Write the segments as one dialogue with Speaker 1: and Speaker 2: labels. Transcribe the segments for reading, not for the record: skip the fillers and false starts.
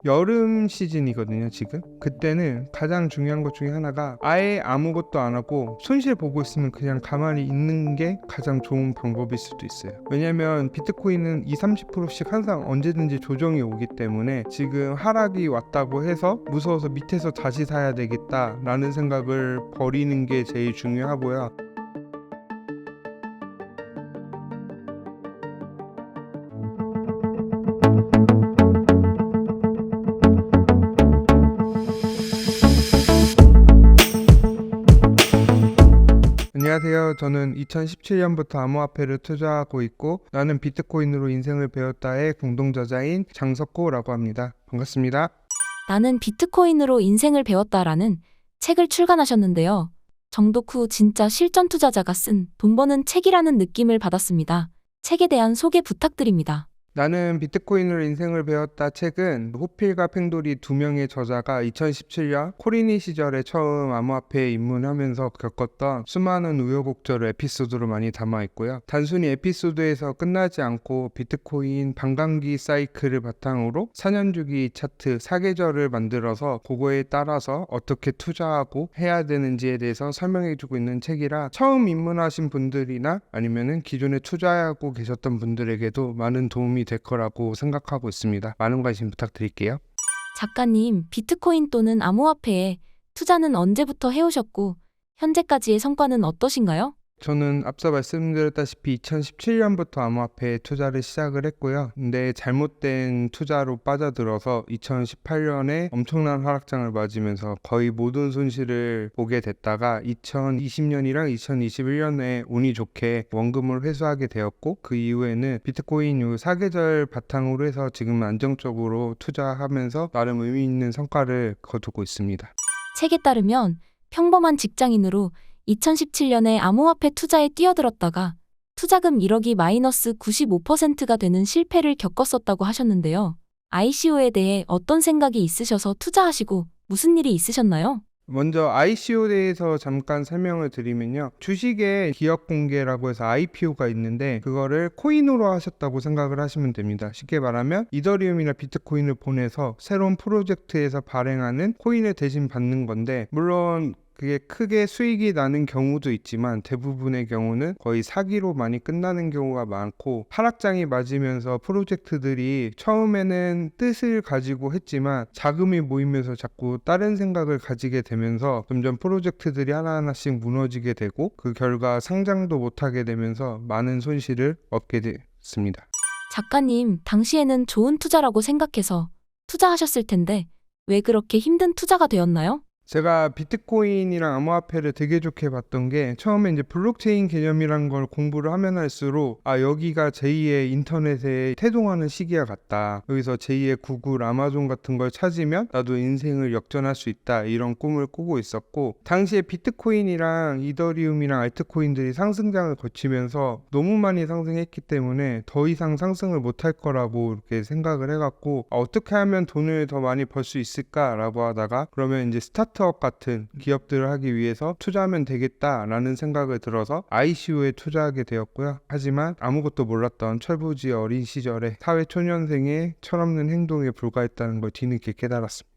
Speaker 1: 여름 시즌이거든요 지금. 그때는 가장 중요한 것 중에 하나가 아예 아무것도 안 하고 손실 보고 있으면 그냥 가만히 있는 게 가장 좋은 방법일 수도 있어요. 왜냐면 비트코인은 20-30%씩 항상 언제든지 조정이 오기 때문에 지금 하락이 왔다고 해서 무서워서 밑에서 다시 사야 되겠다라는 생각을 버리는 게 제일 중요하고요. 안녕하세요. 저는 2017년부터 암호화폐를 투자하고 있고 나는 비트코인으로 인생을 배웠다의 공동저자인 장석호라고 합니다. 반갑습니다.
Speaker 2: 나는 비트코인으로 인생을 배웠다라는 책을 출간하셨는데요. 정독 후 진짜 실전 투자자가 쓴 돈 버는 책이라는 느낌을 받았습니다. 책에 대한 소개 부탁드립니다.
Speaker 1: 나는 비트코인으로 인생을 배웠다 책은 호필과 팽돌이 두 명의 저자가 2017년 코리니 시절에 처음 암호화폐에 입문하면서 겪었던 수많은 우여곡절 에피소드로 많이 담아 있고요. 단순히 에피소드에서 끝나지 않고 비트코인 반감기 사이클을 바탕으로 4년 주기 차트 사계절을 만들어서 그거에 따라서 어떻게 투자하고 해야 되는지에 대해서 설명해주고 있는 책이라 처음 입문하신 분들이나 아니면은 기존에 투자하고 계셨던 분들에게도 많은 도움이 될 거라고 생각하고 있습니다. 많은 관심 부탁드릴게요.
Speaker 2: 작가님, 비트코인 또는 암호화폐에 투자는 언제부터 해오셨고 현재까지의 성과는 어떠신가요?
Speaker 1: 저는 앞서 말씀드렸다시피 2017년부터 암호화폐에 투자를 시작을 했고요. 근데 잘못된 투자로 빠져들어서 2018년에 엄청난 하락장을 맞으면서 거의 모든 손실을 보게 됐다가 2020년이랑 2021년에 운이 좋게 원금을 회수하게 되었고 그 이후에는 비트코인 요 사계절 바탕으로 해서 지금 안정적으로 투자하면서 나름 의미 있는 성과를 거두고 있습니다.
Speaker 2: 책에 따르면 평범한 직장인으로 2017년에 암호화폐 투자에 뛰어들었다가 투자금 1억이 마이너스 95%가 되는 실패를 겪었었다고 하셨는데요. ICO에 대해 어떤 생각이 있으셔서 투자하시고 무슨 일이 있으셨나요?
Speaker 1: 먼저 ICO에 대해서 잠깐 설명을 드리면요. 주식의 기업 공개라고 해서 IPO가 있는데 그거를 코인으로 하셨다고 생각을 하시면 됩니다. 쉽게 말하면 이더리움이나 비트코인을 보내서 새로운 프로젝트에서 발행하는 코인을 대신 받는 건데 물론 그게 크게 수익이 나는 경우도 있지만 대부분의 경우는 거의 사기로 많이 끝나는 경우가 많고 하락장이 맞으면서 프로젝트들이 처음에는 뜻을 가지고 했지만 자금이 모이면서 자꾸 다른 생각을 가지게 되면서 점점 프로젝트들이 하나하나씩 무너지게 되고 그 결과 상장도 못하게 되면서 많은 손실을 얻게 됐습니다.
Speaker 2: 작가님, 당시에는 좋은 투자라고 생각해서 투자하셨을 텐데 왜 그렇게 힘든 투자가 되었나요?
Speaker 1: 제가 비트코인이랑 암호화폐를 되게 좋게 봤던 게 처음에 이제 블록체인 개념이란 걸 공부를 하면 할수록 여기가 제2의 인터넷에 태동하는 시기와 같다. 여기서 제2의 구글, 아마존 같은 걸 찾으면 나도 인생을 역전할 수 있다. 이런 꿈을 꾸고 있었고 당시에 비트코인이랑 이더리움이랑 알트코인들이 상승장을 거치면서 너무 많이 상승했기 때문에 더 이상 상승을 못할 거라고 이렇게 생각을 해갖고 어떻게 하면 돈을 더 많이 벌 수 있을까라고 하다가 그러면 이제 스타트업 같은 기업들을 하기 위해서 투자하면 되겠다라는 생각을 들어서 ICO에 투자하게 되었고요. 하지만 아무것도 몰랐던 철부지 어린 시절에 사회초년생의 철없는 행동에 불과했다는 걸 뒤늦게 깨달았습니다.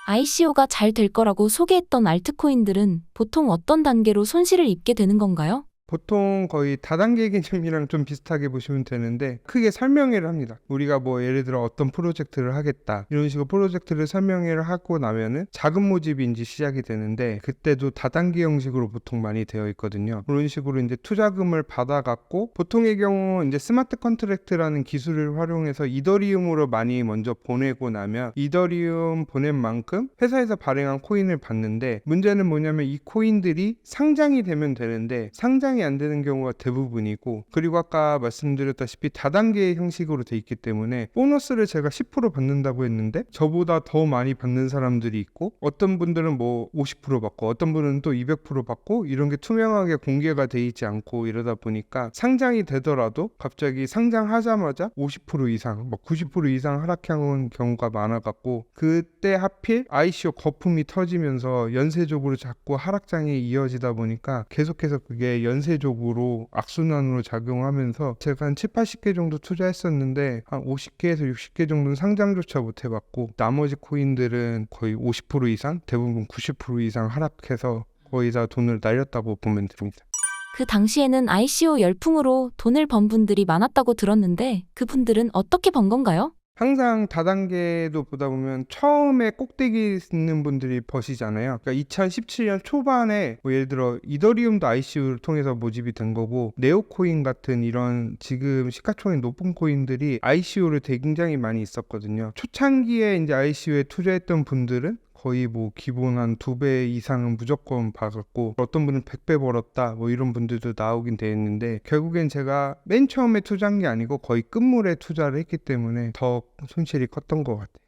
Speaker 2: ICO가 잘 될 거라고 소개했던 알트코인들은 보통 어떤 단계로 손실을 입게 되는 건가요?
Speaker 1: 보통 거의 다단계 개념이랑 좀 비슷하게 보시면 되는데 크게 설명회를 합니다. 우리가 뭐 예를 들어 어떤 프로젝트를 하겠다 이런 식으로 프로젝트를 설명회를 하고 나면은 자금 모집이 이제 시작이 되는데 그때도 다단계 형식으로 보통 많이 되어 있거든요. 그런 식으로 이제 투자금을 받아갖고 보통의 경우 이제 스마트 컨트랙트라는 기술을 활용해서 이더리움으로 많이 먼저 보내고 나면 이더리움 보낸 만큼 회사에서 발행한 코인을 받는데 문제는 뭐냐면 이 코인들이 상장이 되면 되는데 상장이 안 되는 경우가 대부분이고 그리고 아까 말씀드렸다시피 다단계 형식으로 돼 있기 때문에 보너스를 제가 10% 받는다고 했는데 저보다 더 많이 받는 사람들이 있고 어떤 분들은 뭐 50% 받고 어떤 분은 또 200% 받고 이런 게 투명하게 공개가 돼 있지 않고 이러다 보니까 상장이 되더라도 갑자기 상장하자마자 50% 이상, 뭐 90% 이상 하락하는 경우가 많아갖고 그때 하필 ICO 거품이 터지면서 연쇄적으로 자꾸 하락장이 이어지다 보니까 계속해서 그게 연쇄 연쇄적으로 악순환으로 작용하면서 제가 한 7, 80개 정도 투자했었는데 한 50개에서 60개 정도는 상장조차 못 해봤고 나머지 코인들은 거의 50% 이상, 대부분 90% 이상 하락해서 거의 다 돈을 날렸다고 보면 됩니다.
Speaker 2: 그 당시에는 ICO 열풍으로 돈을 번 분들이 많았다고 들었는데 그분들은 어떻게 번 건가요?
Speaker 1: 항상 다단계도 보다 보면 처음에 꼭대기 있는 분들이 버시잖아요. 그러니까 2017년 초반에 뭐 예를 들어 이더리움도 ICO를 통해서 모집이 된 거고 네오코인 같은 이런 지금 시가총액 높은 코인들이 ICO를 굉장히 많이 있었거든요. 초창기에 이제 ICO에 투자했던 분들은 거의 뭐 기본 한 2배 이상은 무조건 받았고 어떤 분은 100배 벌었다 뭐 이런 분들도 나오긴 돼 있는데 결국엔 제가 맨 처음에 투자한 게 아니고 거의 끝물에 투자를 했기 때문에 더 손실이 컸던 것 같아요.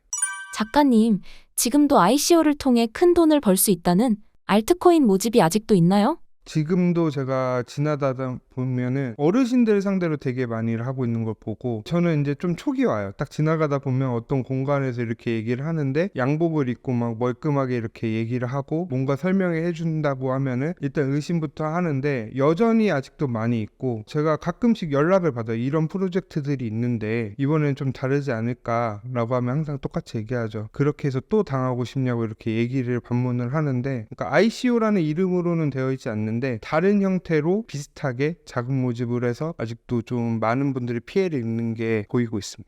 Speaker 2: 작가님, 지금도 ICO를 통해 큰 돈을 벌 수 있다는 알트코인 모집이 아직도 있나요?
Speaker 1: 지금도 제가 지나다다 보면은 어르신들 상대로 되게 많이 하고 있는 걸 보고 저는 이제 좀 촉이 와요. 딱 지나가다 보면 어떤 공간에서 이렇게 얘기를 하는데 양복을 입고 막 멀끔하게 이렇게 얘기를 하고 뭔가 설명해 준다고 하면은 일단 의심부터 하는데 여전히 아직도 많이 있고 제가 가끔씩 연락을 받아요. 이런 프로젝트들이 있는데 이번엔 좀 다르지 않을까라고 하면 항상 똑같이 얘기하죠. 그렇게 해서 또 당하고 싶냐고 이렇게 얘기를 반문을 하는데 그러니까 ICO라는 이름으로는 되어 있지 않는데 다른 형태로 비슷하게 자금 모집을 해서 아직도 좀 많은 분들이 피해를 입는 게 보이고 있습니다.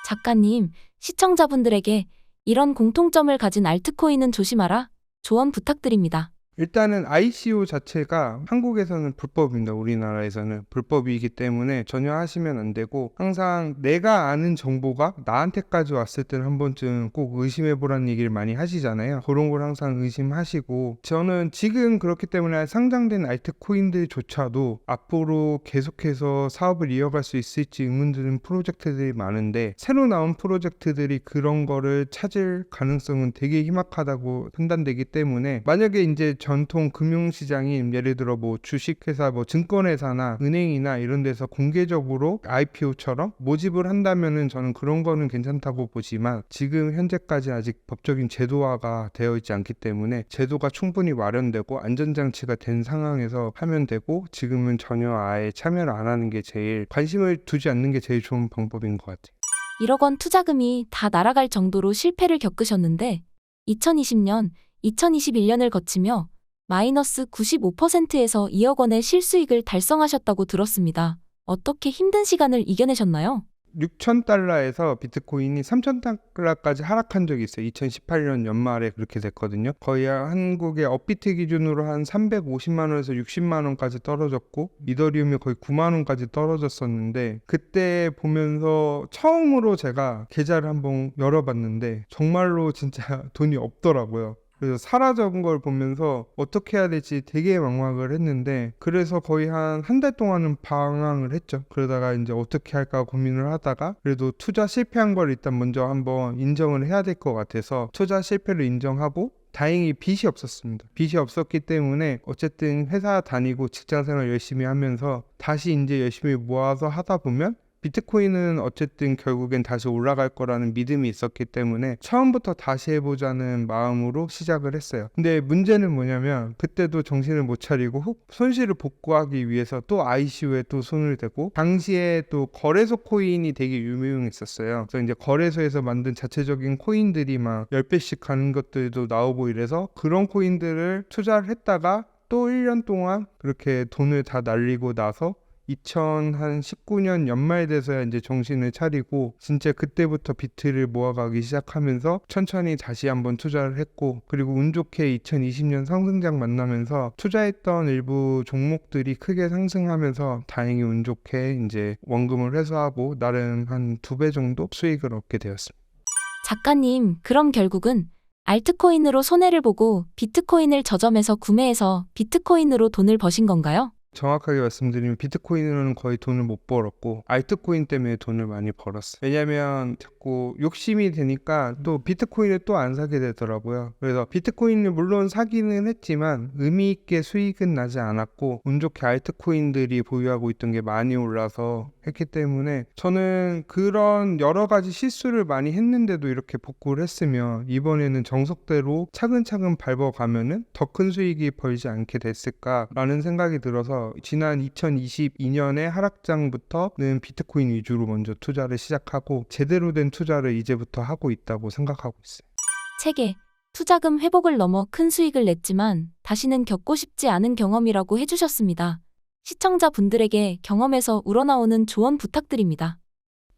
Speaker 2: 작가님, 시청자분들에게 이런 공통점을 가진 알트코인은 조심하라. 조언 부탁드립니다.
Speaker 1: 일단은 ICO 자체가 한국에서는 불법입니다. 우리나라에서는 불법이기 때문에 전혀 하시면 안 되고 항상 내가 아는 정보가 나한테까지 왔을 때는 한 번쯤 꼭 의심해보라는 얘기를 많이 하시잖아요. 그런 걸 항상 의심하시고 저는 지금 그렇기 때문에 상장된 알트코인들조차도 앞으로 계속해서 사업을 이어갈 수 있을지 의문 드는 프로젝트들이 많은데 새로 나온 프로젝트들이 그런 거를 찾을 가능성은 되게 희박하다고 판단되기 때문에 만약에 이제 전통 금융시장인 예를 들어 뭐 주식회사, 뭐 증권회사나 은행이나 이런 데서 공개적으로 IPO처럼 모집을 한다면은 저는 그런 거는 괜찮다고 보지만 지금 현재까지 아직 법적인 제도화가 되어 있지 않기 때문에 제도가 충분히 마련되고 안전장치가 된 상황에서 하면 되고 지금은 전혀 아예 참여를 안 하는 게 제일 관심을 두지 않는 게 제일 좋은 방법인 것 같아요.
Speaker 2: 1억 원 투자금이 다 날아갈 정도로 실패를 겪으셨는데 2020년, 2021년을 거치며 마이너스 95%에서 2억 원의 실수익을 달성하셨다고 들었습니다. 어떻게 힘든 시간을 이겨내셨나요?
Speaker 1: 6,000달러에서 비트코인이 3,000달러까지 하락한 적이 있어요. 2018년 연말에 그렇게 됐거든요. 거의 한국의 업비트 기준으로 한 350만 원에서 60만 원까지 떨어졌고 이더리움이 거의 9만 원까지 떨어졌었는데 그때 보면서 처음으로 제가 계좌를 한번 열어봤는데 정말로 진짜 돈이 없더라고요. 그래서 사라진 걸 보면서 어떻게 해야 될지 되게 막막을 했는데 그래서 거의 한 달 동안은 방황을 했죠. 그러다가 이제 어떻게 할까 고민을 하다가 그래도 투자 실패한 걸 일단 먼저 한번 인정을 해야 될 것 같아서 투자 실패를 인정하고 다행히 빚이 없었습니다. 빚이 없었기 때문에 어쨌든 회사 다니고 직장생활 열심히 하면서 다시 이제 열심히 모아서 하다 보면 비트코인은 어쨌든 결국엔 다시 올라갈 거라는 믿음이 있었기 때문에 처음부터 다시 해보자는 마음으로 시작을 했어요. 근데 문제는 뭐냐면 그때도 정신을 못 차리고 손실을 복구하기 위해서 또 ICO에 또 손을 대고 당시에 또 거래소 코인이 되게 유명했었어요. 그래서 이제 거래소에서 만든 자체적인 코인들이 막 10배씩 가는 것들도 나오고 이래서 그런 코인들을 투자를 했다가 또 1년 동안 그렇게 돈을 다 날리고 나서 2019년 연말 돼서야 이제 정신을 차리고 진짜 그때부터 비트를 모아가기 시작하면서 천천히 다시 한번 투자를 했고 그리고 운 좋게 2020년 상승장 만나면서 투자했던 일부 종목들이 크게 상승하면서 다행히 운 좋게 이제 원금을 회수하고 나름 한 2배 정도 수익을 얻게 되었습니다.
Speaker 2: 작가님, 그럼 결국은 알트코인으로 손해를 보고 비트코인을 저점에서 구매해서 비트코인으로 돈을 버신 건가요?
Speaker 1: 정확하게 말씀드리면 비트코인으로는 거의 돈을 못 벌었고 알트코인 때문에 돈을 많이 벌었어요. 왜냐면 자꾸 욕심이 되니까 또 비트코인을 또 안 사게 되더라고요. 그래서 비트코인을 물론 사기는 했지만 의미 있게 수익은 나지 않았고 운 좋게 알트코인들이 보유하고 있던 게 많이 올라서 했기 때문에 저는 그런 여러 가지 실수를 많이 했는데도 이렇게 복구를 했으면 이번에는 정석대로 차근차근 밟아가면은 더 큰 수익이 벌지 않게 됐을까라는 생각이 들어서 그래서 지난 2022년의 하락장부터는 비트코인 위주로 먼저 투자를 시작하고 제대로 된 투자를 이제부터 하고 있다고 생각하고 있어요.
Speaker 2: 책에 투자금 회복을 넘어 큰 수익을 냈지만 다시는 겪고 싶지 않은 경험이라고 해주셨습니다. 시청자분들에게 경험에서 우러나오는 조언 부탁드립니다.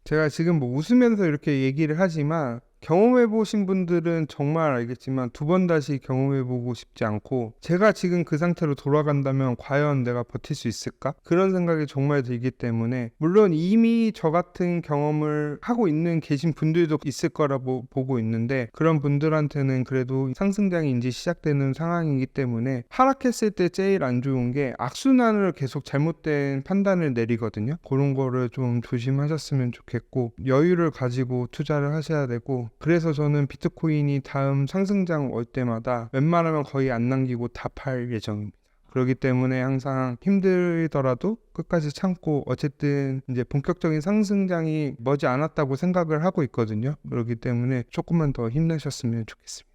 Speaker 1: 제가 지금 뭐 웃으면서 이렇게 얘기를 하지만 경험해보신 분들은 정말 알겠지만 두 번 다시 경험해보고 싶지 않고, 제가 지금 그 상태로 돌아간다면 과연 내가 버틸 수 있을까? 그런 생각이 정말 들기 때문에, 물론 이미 저 같은 경험을 하고 계신 분들도 있을 거라고 보고 있는데, 그런 분들한테는 그래도 상승장이 이제 시작되는 상황이기 때문에 하락했을 때 제일 안 좋은 게 악순환을 계속 잘못된 판단을 내리거든요. 그런 거를 좀 조심하셨으면 좋겠고, 여유를 가지고 투자를 하셔야 되고, 그래서 저는 비트코인이 다음 상승장 올 때마다 웬만하면 거의 안 남기고 다 팔 예정입니다. 그렇기 때문에 항상 힘들더라도 끝까지 참고, 어쨌든 이제 본격적인 상승장이 머지 않았다고 생각을 하고 있거든요. 그렇기 때문에 조금만 더 힘내셨으면 좋겠습니다.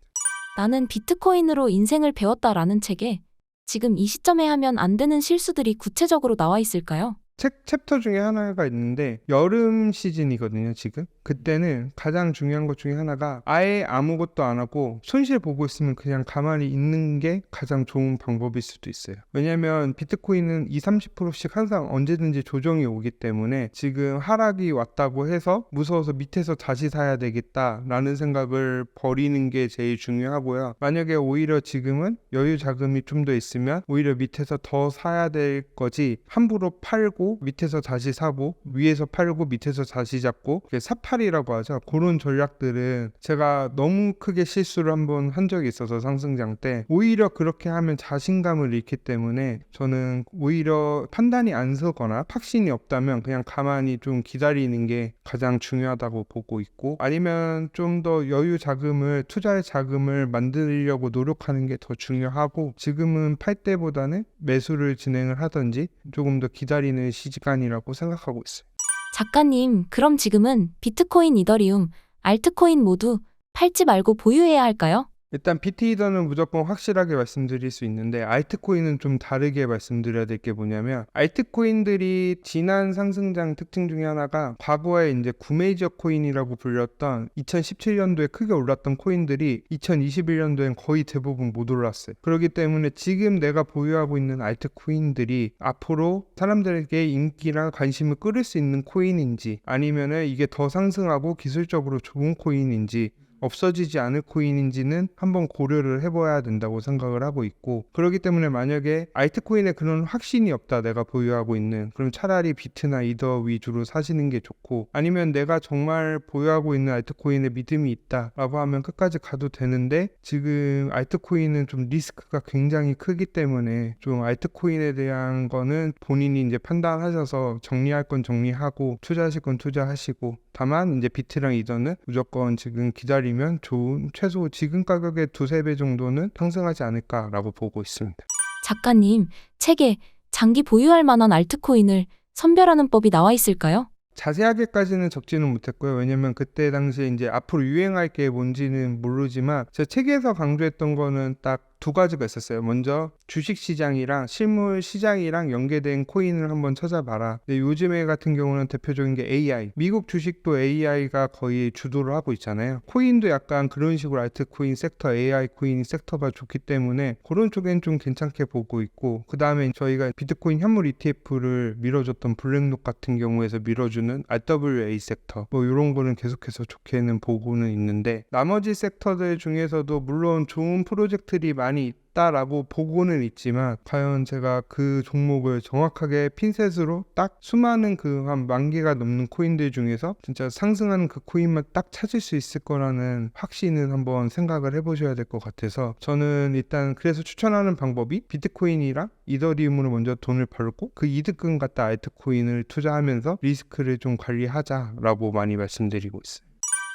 Speaker 2: 나는 비트코인으로 인생을 배웠다라는 책에 지금 이 시점에 하면 안 되는 실수들이 구체적으로 나와 있을까요?
Speaker 1: 책 챕터 중에 하나가 있는데, 여름 시즌이거든요 지금. 그때는 가장 중요한 것 중에 하나가 아예 아무것도 안 하고 손실 보고 있으면 그냥 가만히 있는 게 가장 좋은 방법일 수도 있어요. 왜냐면 비트코인은 20-30%씩 항상 언제든지 조정이 오기 때문에, 지금 하락이 왔다고 해서 무서워서 밑에서 다시 사야 되겠다라는 생각을 버리는 게 제일 중요하고요. 만약에 오히려 지금은 여유 자금이 좀 더 있으면 오히려 밑에서 더 사야 될 거지, 함부로 팔고 밑에서 다시 사고 위에서 팔고 밑에서 다시 잡고, 사팔이라고 하죠. 그런 전략들은 제가 너무 크게 실수를 한번 한 적이 있어서, 상승장 때 오히려 그렇게 하면 자신감을 잃기 때문에, 저는 오히려 판단이 안 서거나 확신이 없다면 그냥 가만히 좀 기다리는 게 가장 중요하다고 보고 있고, 아니면 좀 더 여유 자금을, 투자의 자금을 만들려고 노력하는 게 더 중요하고, 지금은 팔 때보다는 매수를 진행을 하든지 조금 더 기다리는 시간이라고 생각하고 있어요.
Speaker 2: 작가님, 그럼 지금은 비트코인, 이더리움, 알트코인 모두 팔지 말고 보유해야 할까요?
Speaker 1: 일단 비트이더는 무조건 확실하게 말씀드릴 수 있는데, 알트코인은 좀 다르게 말씀드려야 될 게 뭐냐면, 알트코인들이 지난 상승장 특징 중에 하나가 과거에 이제 구메이저 코인이라고 불렸던 2017년도에 크게 올랐던 코인들이 2021년도엔 거의 대부분 못 올랐어요. 그렇기 때문에 지금 내가 보유하고 있는 알트코인들이 앞으로 사람들에게 인기랑 관심을 끌을 수 있는 코인인지, 아니면은 이게 더 상승하고 기술적으로 좋은 코인인지, 없어지지 않을 코인인지는 한번 고려를 해봐야 된다고 생각을 하고 있고, 그렇기 때문에 만약에 알트코인에 그런 확신이 없다, 내가 보유하고 있는, 그럼 차라리 비트나 이더 위주로 사시는 게 좋고, 아니면 내가 정말 보유하고 있는 알트코인에 믿음이 있다 라고 하면 끝까지 가도 되는데, 지금 알트코인은 좀 리스크가 굉장히 크기 때문에 좀 알트코인에 대한 거는 본인이 이제 판단하셔서 정리할 건 정리하고 투자하실 건 투자하시고, 다만 이제 비트랑 이더는 무조건 지금 기다리면 좋은, 최소 지금 가격의 2-3배 정도는 상승하지 않을까라고 보고 있습니다.
Speaker 2: 작가님, 책에 장기 보유할 만한 알트코인을 선별하는 법이 나와 있을까요?
Speaker 1: 자세하게까지는 적지는 못했고요. 왜냐면 그때 당시에 이제 앞으로 유행할 게 뭔지는 모르지만, 제 책에서 강조했던 거는 딱 두 가지가 있었어요. 먼저 주식시장이랑 실물시장이랑 연계된 코인을 한번 찾아봐라. 근데 요즘에 같은 경우는 대표적인 게 AI, 미국 주식도 AI가 거의 주도를 하고 있잖아요. 코인도 약간 그런 식으로 알트코인 섹터, AI 코인 섹터가 좋기 때문에 그런 쪽엔 좀 괜찮게 보고 있고, 그 다음에 저희가 비트코인 현물 ETF를 밀어줬던 블랙록 같은 경우에서 밀어주는 RWA 섹터, 뭐 이런 거는 계속해서 좋게는 보고는 있는데, 나머지 섹터들 중에서도 물론 좋은 프로젝트들이 많이 있다라고 보고는 있지만, 과연 제가 그 종목을 정확하게 핀셋으로 딱 수많은 그 한 10,000개가 넘는 코인들 중에서 진짜 상승하는 그 코인만 딱 찾을 수 있을 거라는 확신은 한번 생각을 해보셔야 될 것 같아서, 저는 일단 그래서 추천하는 방법이 비트코인이랑 이더리움으로 먼저 돈을 벌고, 그 이득금 갖다 알트코인을 투자하면서 리스크를 좀 관리하자라고 많이 말씀드리고 있어요.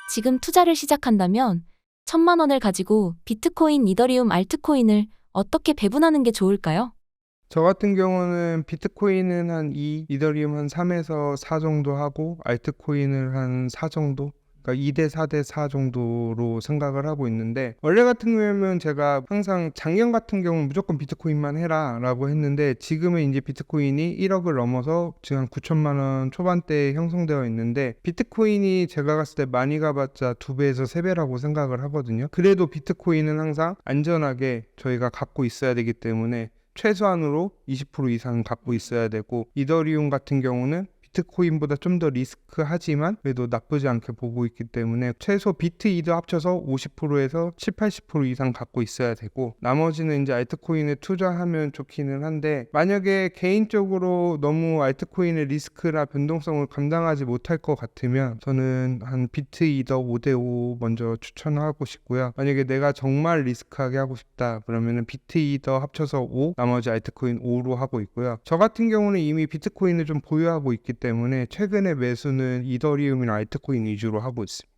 Speaker 2: 지금 투자를 시작한다면 1,000만 원을 가지고 비트코인, 이더리움, 알트코인을 어떻게 배분하는 게 좋을까요?
Speaker 1: 저 같은 경우는 비트코인은 한 2, 이더리움 한 3에서 4 정도 하고, 알트코인을 한 4 정도 그러니까 2대 4대 4 정도로 생각을 하고 있는데, 원래 같은 경우에는 제가 항상 작년 같은 경우는 무조건 비트코인만 해라 라고 했는데, 지금은 이제 비트코인이 1억을 넘어서 지금 한 9천만 원 초반대에 형성되어 있는데, 비트코인이 제가 갔을 때 많이 가봤자 2배에서 3배라고 생각을 하거든요. 그래도 비트코인은 항상 안전하게 저희가 갖고 있어야 되기 때문에 최소한으로 20% 이상 갖고 있어야 되고, 이더리움 같은 경우는 비트코인보다 좀 더 리스크하지만 그래도 나쁘지 않게 보고 있기 때문에 최소 비트 이더 합쳐서 50%에서 70-80% 이상 갖고 있어야 되고, 나머지는 이제 알트코인에 투자하면 좋기는 한데, 만약에 개인적으로 너무 알트코인의 리스크나 변동성을 감당하지 못할 것 같으면 저는 한 비트 이더 5대5 먼저 추천하고 싶고요. 만약에 내가 정말 리스크하게 하고 싶다 그러면은 비트 이더 합쳐서 5, 나머지 알트코인 5로 하고 있고요. 저 같은 경우는 이미 비트코인을 좀 보유하고 있기 때문에 최근에 매수는 이더리움이나 알트코인 위주로 하고 있습니다.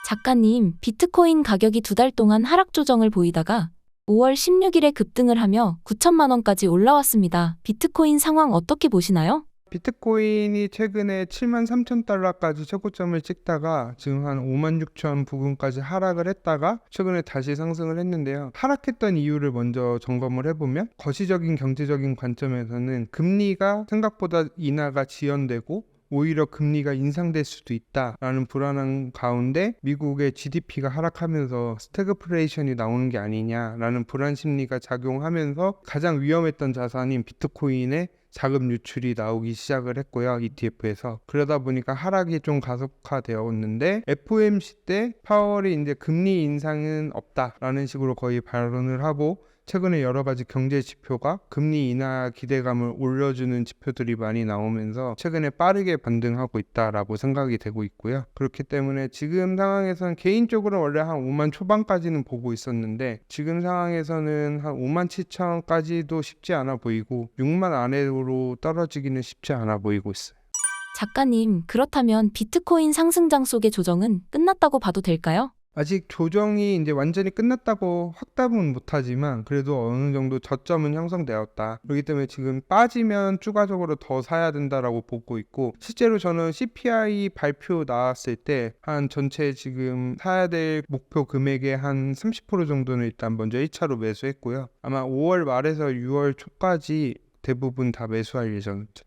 Speaker 2: 작가님, 비트코인 가격이 2달 동안 하락 조정을 보이다가 5월 16일에 급등을 하며 9천만 원까지 올라왔습니다. 비트코인 상황 어떻게 보시나요?
Speaker 1: 비트코인이 최근에 73,000달러까지 최고점을 찍다가 지금 한 56,000 부근까지 하락을 했다가 최근에 다시 상승을 했는데요. 하락했던 이유를 먼저 점검을 해보면, 거시적인 경제적인 관점에서는 금리가 생각보다 인하가 지연되고 오히려 금리가 인상될 수도 있다라는 불안한 가운데 미국의 GDP가 하락하면서 스태그플레이션이 나오는 게 아니냐라는 불안 심리가 작용하면서 가장 위험했던 자산인 비트코인의 자금 유출이 나오기 시작을 했고요. ETF에서. 그러다 보니까 하락이 좀 가속화되었는데, FOMC 때 파월이 이제 금리 인상은 없다라는 식으로 거의 발언을 하고, 최근에 여러 가지 경제 지표가 금리 인하 기대감을 올려주는 지표들이 많이 나오면서 최근에 빠르게 반등하고 있다라고 생각이 되고 있고요. 그렇기 때문에 지금 상황에서는 개인적으로 원래 한 5만 초반까지는 보고 있었는데, 지금 상황에서는 한 5만 7천까지도 쉽지 않아 보이고 6만 아래로 떨어지기는 쉽지 않아 보이고 있어요.
Speaker 2: 작가님, 그렇다면 비트코인 상승장 속의 조정은 끝났다고 봐도 될까요?
Speaker 1: 아직 조정이 이제 완전히 끝났다고 확답은 못하지만 그래도 어느 정도 저점은 형성되었다. 그렇기 때문에 지금 빠지면 추가적으로 더 사야 된다라고 보고 있고, 실제로 저는 CPI 발표 나왔을 때 한 전체 지금 사야 될 목표 금액의 한 30% 정도는 일단 먼저 1차로 매수했고요. 아마 5월 말에서 6월 초까지 대부분 다 매수할 예정입니다.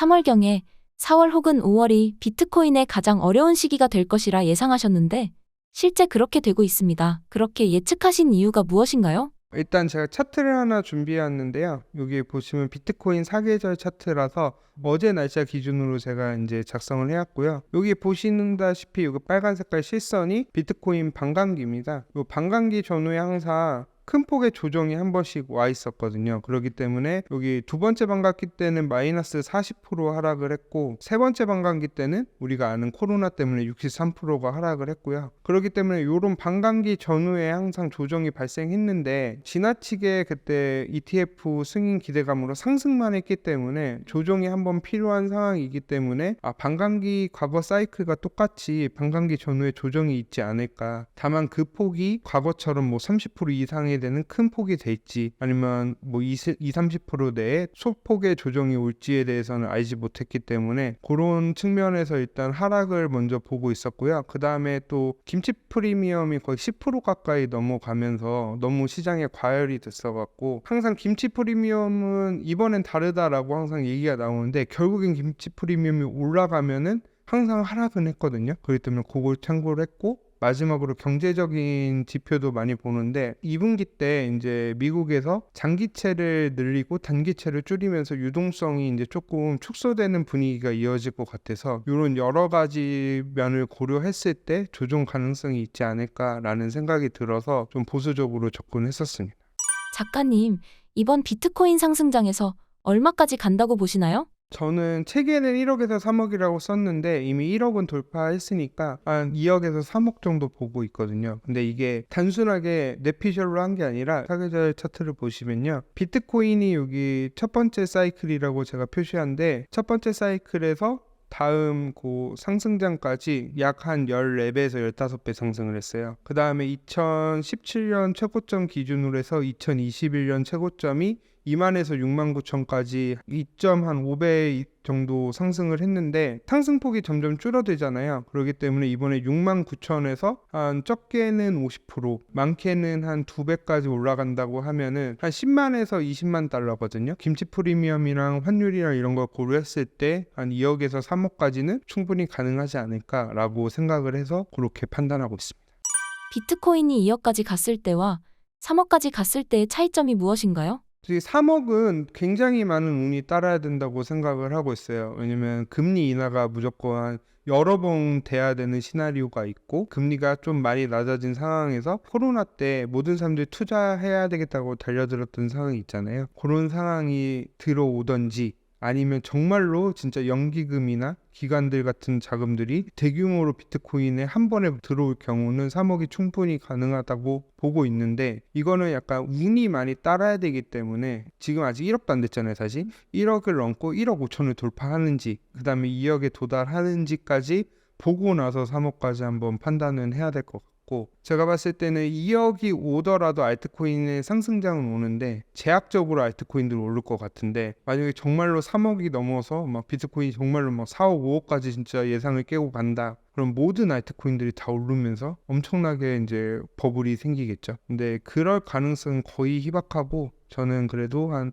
Speaker 2: 3월경에 4월 혹은 5월이 비트코인의 가장 어려운 시기가 될 것이라 예상하셨는데 실제 그렇게 되고 있습니다. 그렇게 예측하신 이유가 무엇인가요?
Speaker 1: 일단 제가 차트를 하나 준비해왔는데요. 여기 보시면 비트코인 사계절 차트라서 어제 날짜 기준으로 제가 이제 작성을 해왔고요. 여기 보시다시피 여기 빨간 색깔 실선이 비트코인 반감기입니다. 이 반감기 전후에 항상 큰 폭의 조정이 한 번씩 와 있었거든요. 그렇기 때문에 여기 두 번째 반감기 때는 마이너스 40% 하락을 했고, 세 번째 반감기 때는 우리가 아는 코로나 때문에 63%가 하락을 했고요. 그렇기 때문에 이런 반감기 전후에 항상 조정이 발생했는데, 지나치게 그때 ETF 승인 기대감으로 상승만 했기 때문에 조정이 한번 필요한 상황이기 때문에 반감기 과거 사이클과 똑같이 반감기 전후에 조정이 있지 않을까. 다만 그 폭이 과거처럼 뭐 30% 이상의 되는 큰 폭이 될지 아니면 뭐 20-30% 내에 소폭의 조정이 올지에 대해서는 알지 못했기 때문에 그런 측면에서 일단 하락을 먼저 보고 있었고요. 그 다음에 또 김치 프리미엄이 거의 10% 가까이 넘어가면서 너무 시장에 과열이 됐어갖고, 항상 김치 프리미엄은 이번엔 다르다라고 항상 얘기가 나오는데 결국엔 김치 프리미엄이 올라가면은 항상 하락은 했거든요. 그렇기 때문에 그걸 참고를 했고, 마지막으로 경제적인 지표도 많이 보는데 2분기 때 이제 미국에서 장기채를 늘리고 단기채를 줄이면서 유동성이 이제 조금 축소되는 분위기가 이어질 것 같아서 이런 여러 가지 면을 고려했을 때 조정 가능성이 있지 않을까라는 생각이 들어서 좀 보수적으로 접근했었습니다.
Speaker 2: 작가님, 이번 비트코인 상승장에서 얼마까지 간다고 보시나요?
Speaker 1: 저는 책에는 1억에서 3억이라고 썼는데 이미 1억은 돌파했으니까 한 2억에서 3억 정도 보고 있거든요. 근데 이게 단순하게 내피셜로 한 게 아니라 사계절 차트를 보시면요, 비트코인이 여기 첫 번째 사이클이라고 제가 표시한데, 첫 번째 사이클에서 다음 그 상승장까지 약 한 14배에서 15배 상승을 했어요. 그 다음에 2017년 최고점 기준으로 해서 2021년 최고점이 2만에서 6만 9천까지 2.5배 정도 상승을 했는데 상승폭이 점점 줄어들잖아요. 그렇기 때문에 이번에 6만 9천에서 한 적게는 50%, 많게는 한 2배까지 올라간다고 하면은 한 10만에서 20만 달러거든요. 김치 프리미엄이랑 환율이랑 이런 걸 고려했을 때 한 2억에서 3억까지는 충분히 가능하지 않을까라고 생각을 해서 그렇게 판단하고 있습니다.
Speaker 2: 비트코인이 2억까지 갔을 때와 3억까지 갔을 때의 차이점이 무엇인가요?
Speaker 1: 3억은 굉장히 많은 운이 따라야 된다고 생각을 하고 있어요. 왜냐면 금리 인하가 무조건 여러 번 돼야 되는 시나리오가 있고, 금리가 좀 많이 낮아진 상황에서 코로나 때 모든 사람들이 투자해야 되겠다고 달려들었던 상황이 있잖아요. 그런 상황이 들어오던지, 아니면 정말로 진짜 연기금이나 기관들 같은 자금들이 대규모로 비트코인에 한 번에 들어올 경우는 3억이 충분히 가능하다고 보고 있는데, 이거는 약간 운이 많이 따라야 되기 때문에 지금 아직 1억도 안 됐잖아요. 사실 1억을 넘고 1억 5천을 돌파하는지, 그 다음에 2억에 도달하는지까지 보고 나서 3억까지 한번 판단은 해야 될 것 같고, 제가 봤을 때는 2억이 오더라도 알트코인의 상승장은 오는데 제약적으로 알트코인들 오를 것 같은데, 만약에 정말로 3억이 넘어서 막 비트코인이 정말로 막 4억 5억까지 진짜 예상을 깨고 간다, 그럼 모든 알트코인들이 다 오르면서 엄청나게 이제 버블이 생기겠죠. 근데 그럴 가능성은 거의 희박하고, 저는 그래도 한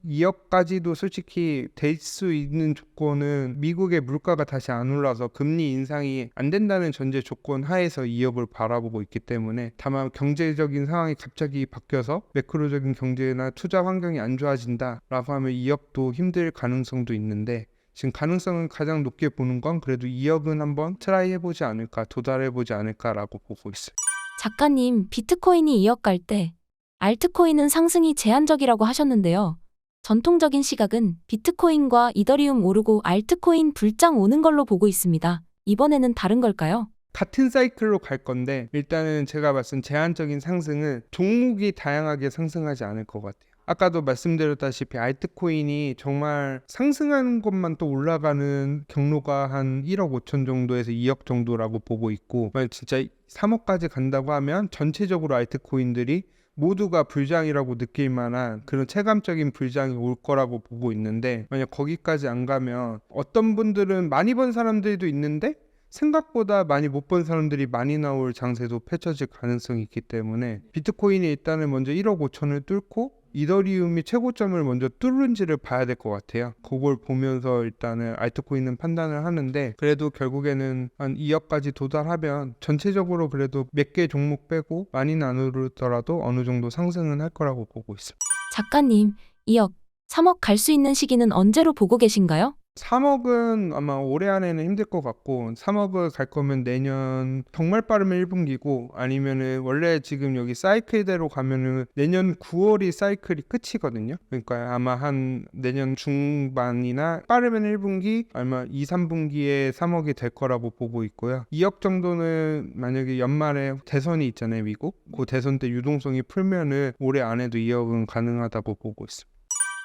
Speaker 1: 2억까지도 솔직히 될 수 있는 조건은 미국의 물가가 다시 안 올라서 금리 인상이 안 된다는 전제 조건 하에서 2억을 바라보고 있기 때문에, 다만 경제적인 상황이 갑자기 바뀌어서 매크로적인 경제나 투자 환경이 안 좋아진다라고 하면 2억도 힘들 가능성도 있는데, 지금 가능성은 가장 높게 보는 건 그래도 2억은 한번 트라이 해보지 않을까, 도달해보지 않을까라고 보고 있어요.
Speaker 2: 작가님, 비트코인이 2억 갈 때 알트코인은 상승이 제한적이라고 하셨는데요. 전통적인 시각은 비트코인과 이더리움 오르고 알트코인 불장 오는 걸로 보고 있습니다. 이번에는 다른 걸까요?
Speaker 1: 같은 사이클로 갈 건데, 일단은 제가 봤을 땐 제한적인 상승은 종목이 다양하게 상승하지 않을 것 같아요. 아까도 말씀드렸다시피 알트코인이 정말 상승하는 것만 또 올라가는 경로가 한 1억 5천 정도에서 2억 정도라고 보고 있고, 만약 진짜 3억까지 간다고 하면 전체적으로 알트코인들이 모두가 불장이라고 느낄 만한 그런 체감적인 불장이 올 거라고 보고 있는데, 만약 거기까지 안 가면 어떤 분들은 많이 번 사람들도 있는데 생각보다 많이 못 본 사람들이 많이 나올 장세도 펼쳐질 가능성이 있기 때문에, 비트코인이 일단은 먼저 1억 5천을 뚫고 이더리움이 최고점을 먼저 뚫는지를 봐야 될 것 같아요. 그걸 보면서 일단은 알트코인은 판단을 하는데, 그래도 결국에는 한 2억까지 도달하면 전체적으로 그래도 몇 개 종목 빼고 많이는 안 오르더라도 어느 정도 상승은 할 거라고 보고 있습니다.
Speaker 2: 작가님, 2억, 3억 갈 수 있는 시기는 언제로 보고 계신가요?
Speaker 1: 3억은 아마 올해 안에는 힘들 것 같고, 3억을 갈 거면 내년 정말 빠르면 1분기고, 아니면은 원래 지금 여기 사이클대로 가면은 내년 9월이 사이클이 끝이거든요. 그러니까 아마 한 내년 중반이나 빠르면 1분기, 아마 2, 3분기에 3억이 될 거라고 보고 있고요. 2억 정도는 만약에 연말에 대선이 있잖아요, 미국. 그 대선 때 유동성이 풀면은 올해 안에도 2억은 가능하다고 보고 있습니다.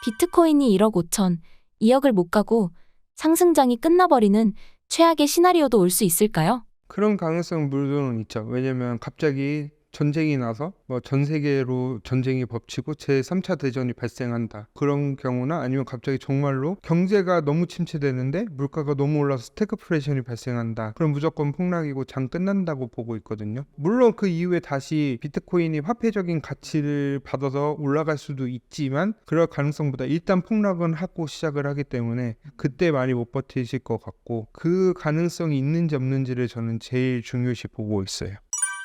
Speaker 2: 비트코인이 1억 5천, 2억을 못 가고 상승장이 끝나버리는 최악의 시나리오도 올 수 있을까요?
Speaker 1: 그런 가능성은 물론 있죠. 왜냐면 갑자기 전쟁이 나서 뭐 전 세계로 전쟁이 벅치고 제3차 대전이 발생한다, 그런 경우나, 아니면 갑자기 정말로 경제가 너무 침체되는데 물가가 너무 올라서 스태그플레이션이 발생한다, 그럼 무조건 폭락이고 장 끝난다고 보고 있거든요. 물론 그 이후에 다시 비트코인이 화폐적인 가치를 받아서 올라갈 수도 있지만, 그럴 가능성보다 일단 폭락은 하고 시작을 하기 때문에 그때 많이 못 버티실 것 같고, 그 가능성이 있는지 없는지를 저는 제일 중요시 보고 있어요.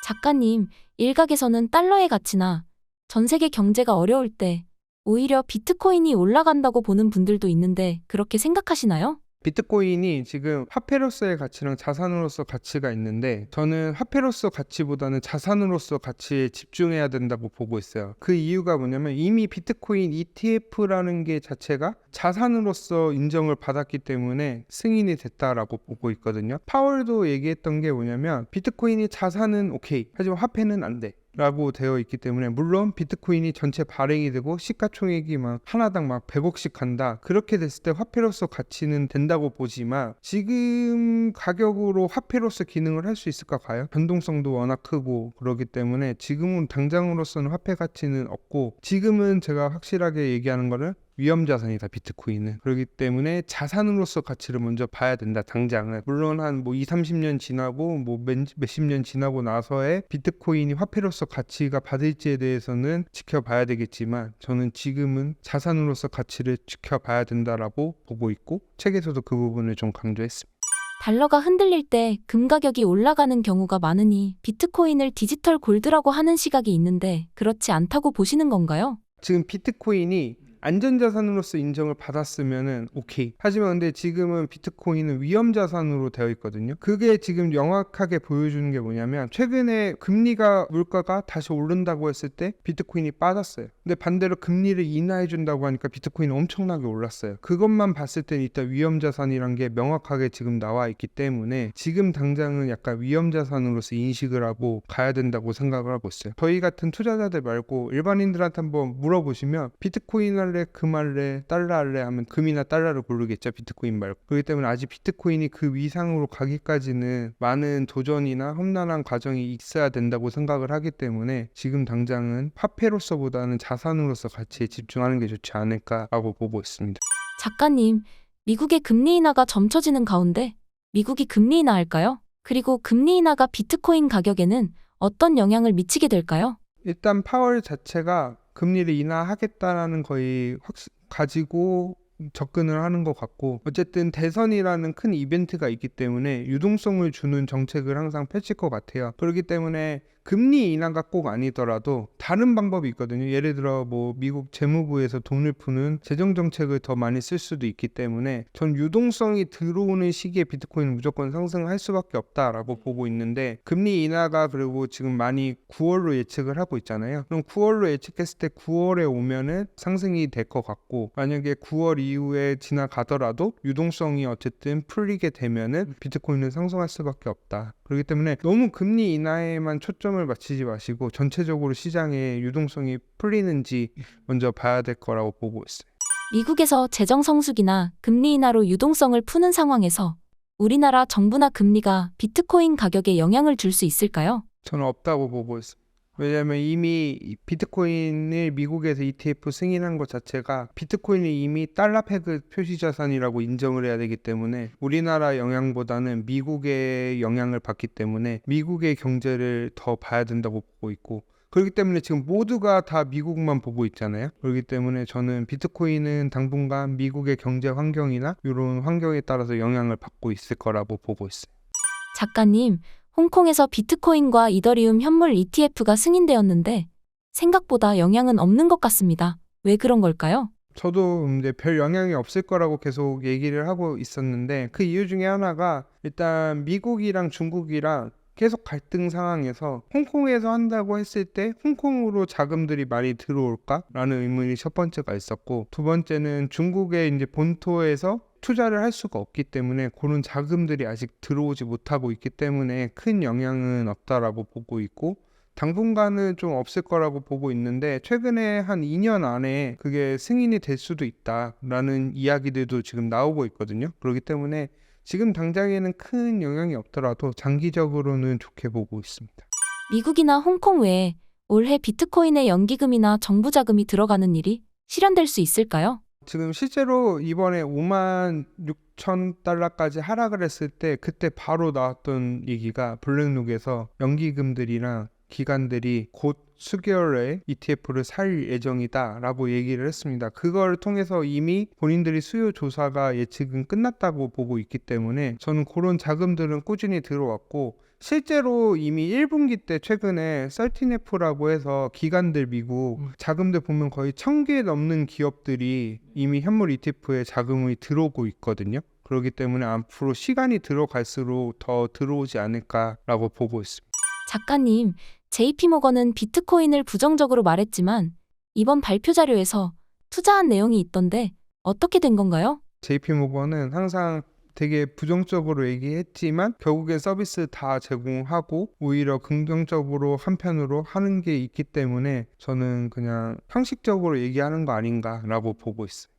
Speaker 2: 작가님, 일각에서는 달러의 가치나 전 세계 경제가 어려울 때 오히려 비트코인이 올라간다고 보는 분들도 있는데 그렇게 생각하시나요?
Speaker 1: 비트코인이 지금 화폐로서의 가치랑 자산으로서 가치가 있는데, 저는 화폐로서 가치보다는 자산으로서 가치에 집중해야 된다고 보고 있어요. 그 이유가 뭐냐면, 이미 비트코인 ETF라는 게 자체가 자산으로서 인정을 받았기 때문에 승인이 됐다라고 보고 있거든요. 파월도 얘기했던 게 뭐냐면, 비트코인이 자산은 오케이, 하지만 화폐는 안 돼. 라고 되어 있기 때문에, 물론 비트코인이 전체 발행이 되고 시가총액이 막 하나당 막 100억씩 간다, 그렇게 됐을 때 화폐로서 가치는 된다고 보지만, 지금 가격으로 화폐로서 기능을 할 수 있을까 과연? 변동성도 워낙 크고 그러기 때문에 지금은 당장으로서는 화폐 가치는 없고, 지금은 제가 확실하게 얘기하는 거는 위험자산이다, 비트코인은. 그렇기 때문에 자산으로서 가치를 먼저 봐야 된다, 당장은. 물론 한 뭐 20-30년 지나고 뭐 몇십 년 지나고 나서의 비트코인이 화폐로서 가치가 받을지에 대해서는 지켜봐야 되겠지만, 저는 지금은 자산으로서 가치를 지켜봐야 된다라고 보고 있고, 책에서도 그 부분을 좀 강조했습니다.
Speaker 2: 달러가 흔들릴 때 금 가격이 올라가는 경우가 많으니 비트코인을 디지털 골드라고 하는 시각이 있는데 그렇지 않다고 보시는 건가요?
Speaker 1: 지금 비트코인이 안전자산으로서 인정을 받았으면은 오케이. 하지만 근데 지금은 비트코인은 위험자산으로 되어 있거든요. 그게 지금 명확하게 보여주는 게 뭐냐면, 최근에 금리가, 물가가 다시 오른다고 했을 때 비트코인이 빠졌어요. 근데 반대로 금리를 인하해 준다고 하니까 비트코인이 엄청나게 올랐어요. 그것만 봤을 때 일단 위험자산이란 게 명확하게 지금 나와 있기 때문에 지금 당장은 약간 위험자산으로서 인식을 하고 가야 된다고 생각을 하고 있어요. 저희 같은 투자자들 말고 일반인들한테 한번 물어보시면 비트코인 할래, 금 할래, 달러 할래 하면 금이나 달러를 고르겠죠, 비트코인 말고. 그렇기 때문에 아직 비트코인이 그 위상으로 가기까지는 많은 도전이나 험난한 과정이 있어야 된다고 생각을 하기 때문에, 지금 당장은 화폐로서보다는 자산으로서 가치에 집중하는 게 좋지 않을까라고 보고 있습니다.
Speaker 2: 작가님, 미국의 금리 인하가 점쳐지는 가운데 미국이 금리 인하할까요? 그리고 금리 인하가 비트코인 가격에는 어떤 영향을 미치게 될까요?
Speaker 1: 일단 파월 자체가 금리를 인하하겠다라는 거의 가지고 접근을 하는 것 같고, 어쨌든 대선이라는 큰 이벤트가 있기 때문에 유동성을 주는 정책을 항상 펼칠 것 같아요. 그렇기 때문에 금리 인하가 꼭 아니더라도 다른 방법이 있거든요. 예를 들어 뭐 미국 재무부에서 돈을 푸는 재정 정책을 더 많이 쓸 수도 있기 때문에, 전 유동성이 들어오는 시기에 비트코인은 무조건 상승할 수밖에 없다라고 보고 있는데, 금리 인하가 그리고 지금 많이 9월로 예측을 하고 있잖아요. 그럼 9월로 예측했을 때 9월에 오면은 상승이 될 것 같고, 만약에 9월 이후에 지나가더라도 유동성이 어쨌든 풀리게 되면은 비트코인은 상승할 수밖에 없다. 그렇기 때문에 너무 금리 인하에만 초점을 맞추지 마시고 전체적으로 시장의 유동성이 풀리는지 먼저 봐야 될 거라고 보고 있어요.
Speaker 2: 미국에서 재정 성수기나 금리 인하로 유동성을 푸는 상황에서 우리나라 정부나 금리가 비트코인 가격에 영향을 줄 수 있을까요?
Speaker 1: 저는 없다고 보고 있어요. 왜냐하면 이미 비트코인을 미국에서 ETF 승인한 것 자체가 비트코인이 이미 달러 패그 표시자산이라고 인정을 해야 되기 때문에, 우리나라 영향보다는 미국의 영향을 받기 때문에 미국의 경제를 더 봐야 된다고 보고 있고, 그렇기 때문에 지금 모두가 다 미국만 보고 있잖아요. 그렇기 때문에 저는 비트코인은 당분간 미국의 경제 환경이나 이런 환경에 따라서 영향을 받고 있을 거라고 보고 있어요.
Speaker 2: 작가님, 홍콩에서 비트코인과 이더리움 현물 ETF가 승인되었는데 생각보다 영향은 없는 것 같습니다. 왜 그런 걸까요?
Speaker 1: 저도 이제 별 영향이 없을 거라고 계속 얘기를 하고 있었는데, 그 이유 중에 하나가 일단 미국이랑 중국이랑 계속 갈등 상황에서 홍콩에서 한다고 했을 때 홍콩으로 자금들이 많이 들어올까라는 의문이 첫 번째가 있었고, 두 번째는 중국의 이제 본토에서 투자를 할 수가 없기 때문에 그런 자금들이 아직 들어오지 못하고 있기 때문에 큰 영향은 없다라고 보고 있고, 당분간은 좀 없을 거라고 보고 있는데, 최근에 한 2년 안에 그게 승인이 될 수도 있다라는 이야기들도 지금 나오고 있거든요. 그렇기 때문에 지금 당장에는 큰 영향이 없더라도 장기적으로는 좋게 보고 있습니다.
Speaker 2: 미국이나 홍콩 외에 올해 비트코인의 연기금이나 정부 자금이 들어가는 일이 실현될 수 있을까요?
Speaker 1: 지금 실제로 이번에 56,000달러까지 하락을 했을 때 그때 바로 나왔던 얘기가, 블랙록에서 연기금들이랑 기관들이 곧 수개월에 ETF를 살 예정이다 라고 얘기를 했습니다. 그걸 통해서 이미 본인들이 수요 조사가 예측은 끝났다고 보고 있기 때문에 저는 그런 자금들은 꾸준히 들어왔고, 실제로 이미 1분기 때 최근에 썰틴F라고 해서 기관들 미국 자금들 보면 거의 1,000개 넘는 기업들이 이미 현물 ETF에 자금이 들어오고 있거든요. 그렇기 때문에 앞으로 시간이 들어갈수록 더 들어오지 않을까라고 보고 있습니다.
Speaker 2: 작가님, JP모건은 비트코인을 부정적으로 말했지만 이번 발표 자료에서 투자한 내용이 있던데 어떻게 된 건가요?
Speaker 1: JP모건은 항상 되게 부정적으로 얘기했지만 결국엔 서비스 다 제공하고 오히려 긍정적으로 한편으로 하는 게 있기 때문에 저는 그냥 형식적으로 얘기하는 거 아닌가라고 보고 있어요.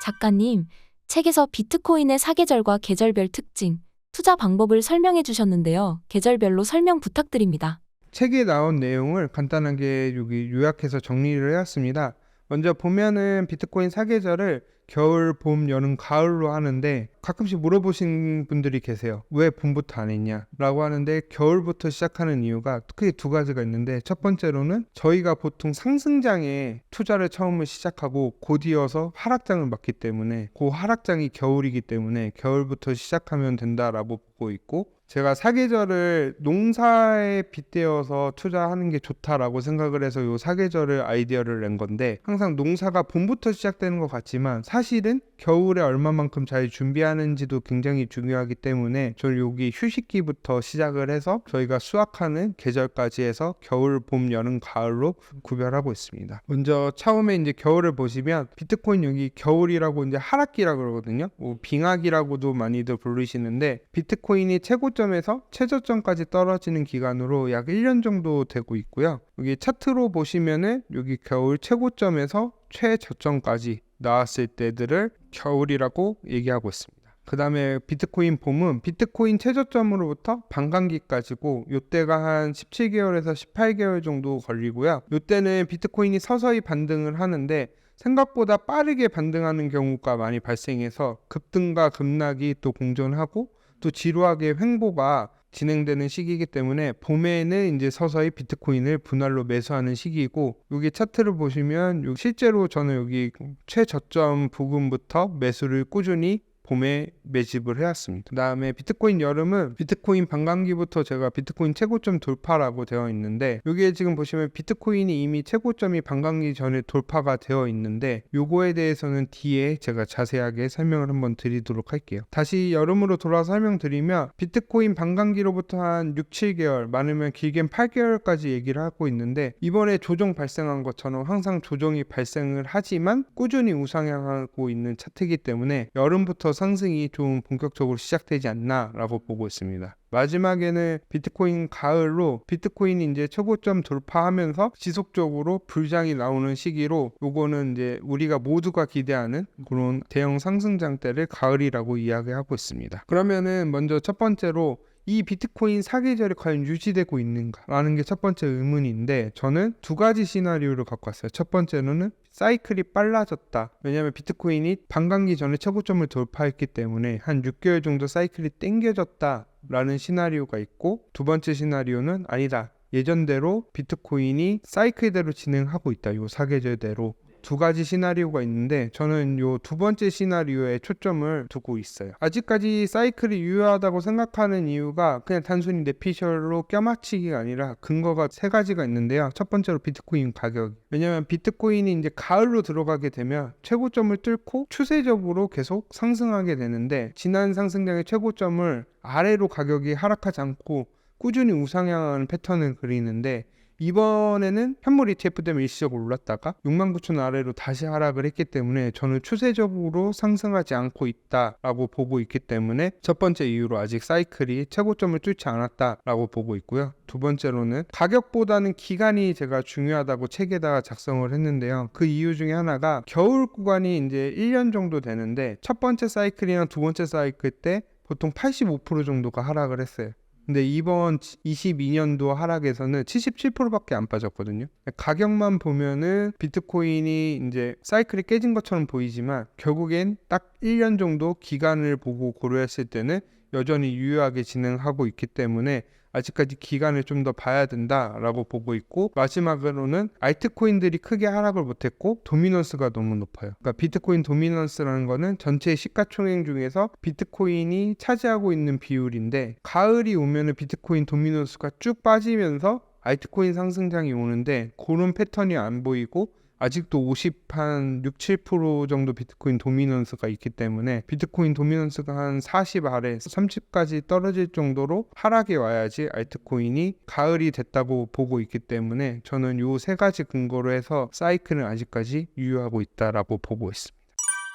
Speaker 2: 작가님, 책에서 비트코인의 사계절과 계절별 특징, 투자 방법을 설명해 주셨는데요. 계절별로 설명 부탁드립니다.
Speaker 1: 책에 나온 내용을 간단하게 여기 요약해서 정리를 해왔습니다. 먼저 보면은 비트코인 사계절을 겨울, 봄, 여름, 가을로 하는데 가끔씩 물어보신 분들이 계세요. 왜 봄부터 안 했냐? 라고 하는데 겨울부터 시작하는 이유가 크게 두 가지가 있는데 첫 번째로는 저희가 보통 상승장에 투자를 처음을 시작하고 곧 이어서 하락장을 맞기 때문에 그 하락장이 겨울이기 때문에 겨울부터 시작하면 된다라고 보고 있고 제가 사계절을 농사에 빗대어서 투자하는 게 좋다라고 생각을 해서 요 사계절을 아이디어를 낸 건데 항상 농사가 봄부터 시작되는 것 같지만 사실은 겨울에 얼마만큼 잘 준비하는지도 굉장히 중요하기 때문에 저는 여기 휴식기부터 시작을 해서 저희가 수확하는 계절까지 해서 겨울, 봄, 여름, 가을로 구별하고 있습니다. 먼저 처음에 이제 겨울을 보시면 비트코인 여기 겨울이라고 이제 하락기라고 그러거든요. 빙하기라고도 많이들 부르시는데 비트코인이 최고점에서 최저점까지 떨어지는 기간으로 약 1년 정도 되고 있고요. 여기 차트로 보시면은 여기 겨울 최고점에서 최저점까지 나왔을 때들을 겨울이라고 얘기하고 있습니다. 그 다음에 비트코인 봄은 비트코인 최저점으로부터 반감기까지고 요때가 한 17개월에서 18개월 정도 걸리고요. 요때는 비트코인이 서서히 반등을 하는데 생각보다 빠르게 반등하는 경우가 많이 발생해서 급등과 급락이 또 공존하고 또 지루하게 횡보가 진행되는 시기이기 때문에 봄에는 이제 서서히 비트코인을 분할로 매수하는 시기이고 여기 차트를 보시면 실제로 저는 여기 최저점 부근부터 매수를 꾸준히 봄에 매집을 해왔습니다. 그 다음에 비트코인 여름은 비트코인 반감기부터 제가 비트코인 최고점 돌파라고 되어 있는데 여기에 지금 보시면 비트코인이 이미 최고점이 반감기 전에 돌파가 되어 있는데 요거에 대해서는 뒤에 제가 자세하게 설명을 한번 드리도록 할게요. 다시 여름으로 돌아서 설명드리면 비트코인 반감기로부터 한 6, 7개월 많으면 길게는 8개월까지 얘기를 하고 있는데 이번에 조정 발생한 것처럼 항상 조정이 발생을 하지만 꾸준히 우상향하고 있는 차트이기 때문에 여름부터 상승이 좀 본격적으로 시작되지 않나 라고 보고 있습니다. 마지막에는 비트코인 가을로 비트코인이 이제 최고점 돌파하면서 지속적으로 불장이 나오는 시기로 요거는 이제 우리가 모두가 기대하는 그런 대형 상승장 때를 가을이라고 이야기하고 있습니다. 그러면은 먼저 첫 번째로 이 비트코인 사계절이 과연 유지되고 있는가라는 게 첫 번째 의문인데 저는 두 가지 시나리오를 갖고 왔어요. 첫 번째로는 사이클이 빨라졌다. 왜냐하면 비트코인이 반감기 전에 최고점을 돌파했기 때문에 한 6개월 정도 사이클이 땡겨졌다 라는 시나리오가 있고 두 번째 시나리오는 아니다. 예전대로 비트코인이 사이클대로 진행하고 있다. 요 사계절대로. 두 가지 시나리오가 있는데 저는 요 두 번째 시나리오에 초점을 두고 있어요. 아직까지 사이클이 유효하다고 생각하는 이유가 그냥 단순히 뇌피셜로 껴맞추기가 아니라 근거가 세 가지가 있는데요. 첫 번째로 비트코인 가격. 왜냐면 비트코인이 이제 가을로 들어가게 되면 최고점을 뚫고 추세적으로 계속 상승하게 되는데 지난 상승장의 최고점을 아래로 가격이 하락하지 않고 꾸준히 우상향하는 패턴을 그리는데 이번에는 현물 ETF 때문에 일시적으로 올랐다가 69,000 아래로 다시 하락을 했기 때문에 저는 추세적으로 상승하지 않고 있다라고 보고 있기 때문에 첫 번째 이유로 아직 사이클이 최고점을 뚫지 않았다라고 보고 있고요. 두 번째로는 가격보다는 기간이 제가 중요하다고 책에다가 작성을 했는데요. 그 이유 중에 하나가 겨울 구간이 이제 1년 정도 되는데 첫 번째 사이클이나 두 번째 사이클 때 보통 85% 정도가 하락을 했어요. 근데 이번 22년도 하락에서는 77%밖에 안 빠졌거든요. 가격만 보면은 비트코인이 이제 사이클이 깨진 것처럼 보이지만 결국엔 딱 1년 정도 기간을 보고 고려했을 때는 여전히 유효하게 진행하고 있기 때문에 아직까지 기간을 좀 더 봐야 된다라고 보고 있고 마지막으로는 알트코인들이 크게 하락을 못했고 도미넌스가 너무 높아요. 그러니까 비트코인 도미넌스라는 거는 전체 시가총액 중에서 비트코인이 차지하고 있는 비율인데 가을이 오면은 비트코인 도미넌스가 쭉 빠지면서 알트코인 상승장이 오는데 그런 패턴이 안 보이고 아직도 6, 7% 정도 비트코인 도미넌스가 있기 때문에 비트코인 도미넌스가 한 40 아래 30까지 떨어질 정도로 하락이 와야지 알트코인이 가을이 됐다고 보고 있기 때문에 저는 요 세 가지 근거로 해서 사이클은 아직까지 유효하고 있다라고 보고 있습니다.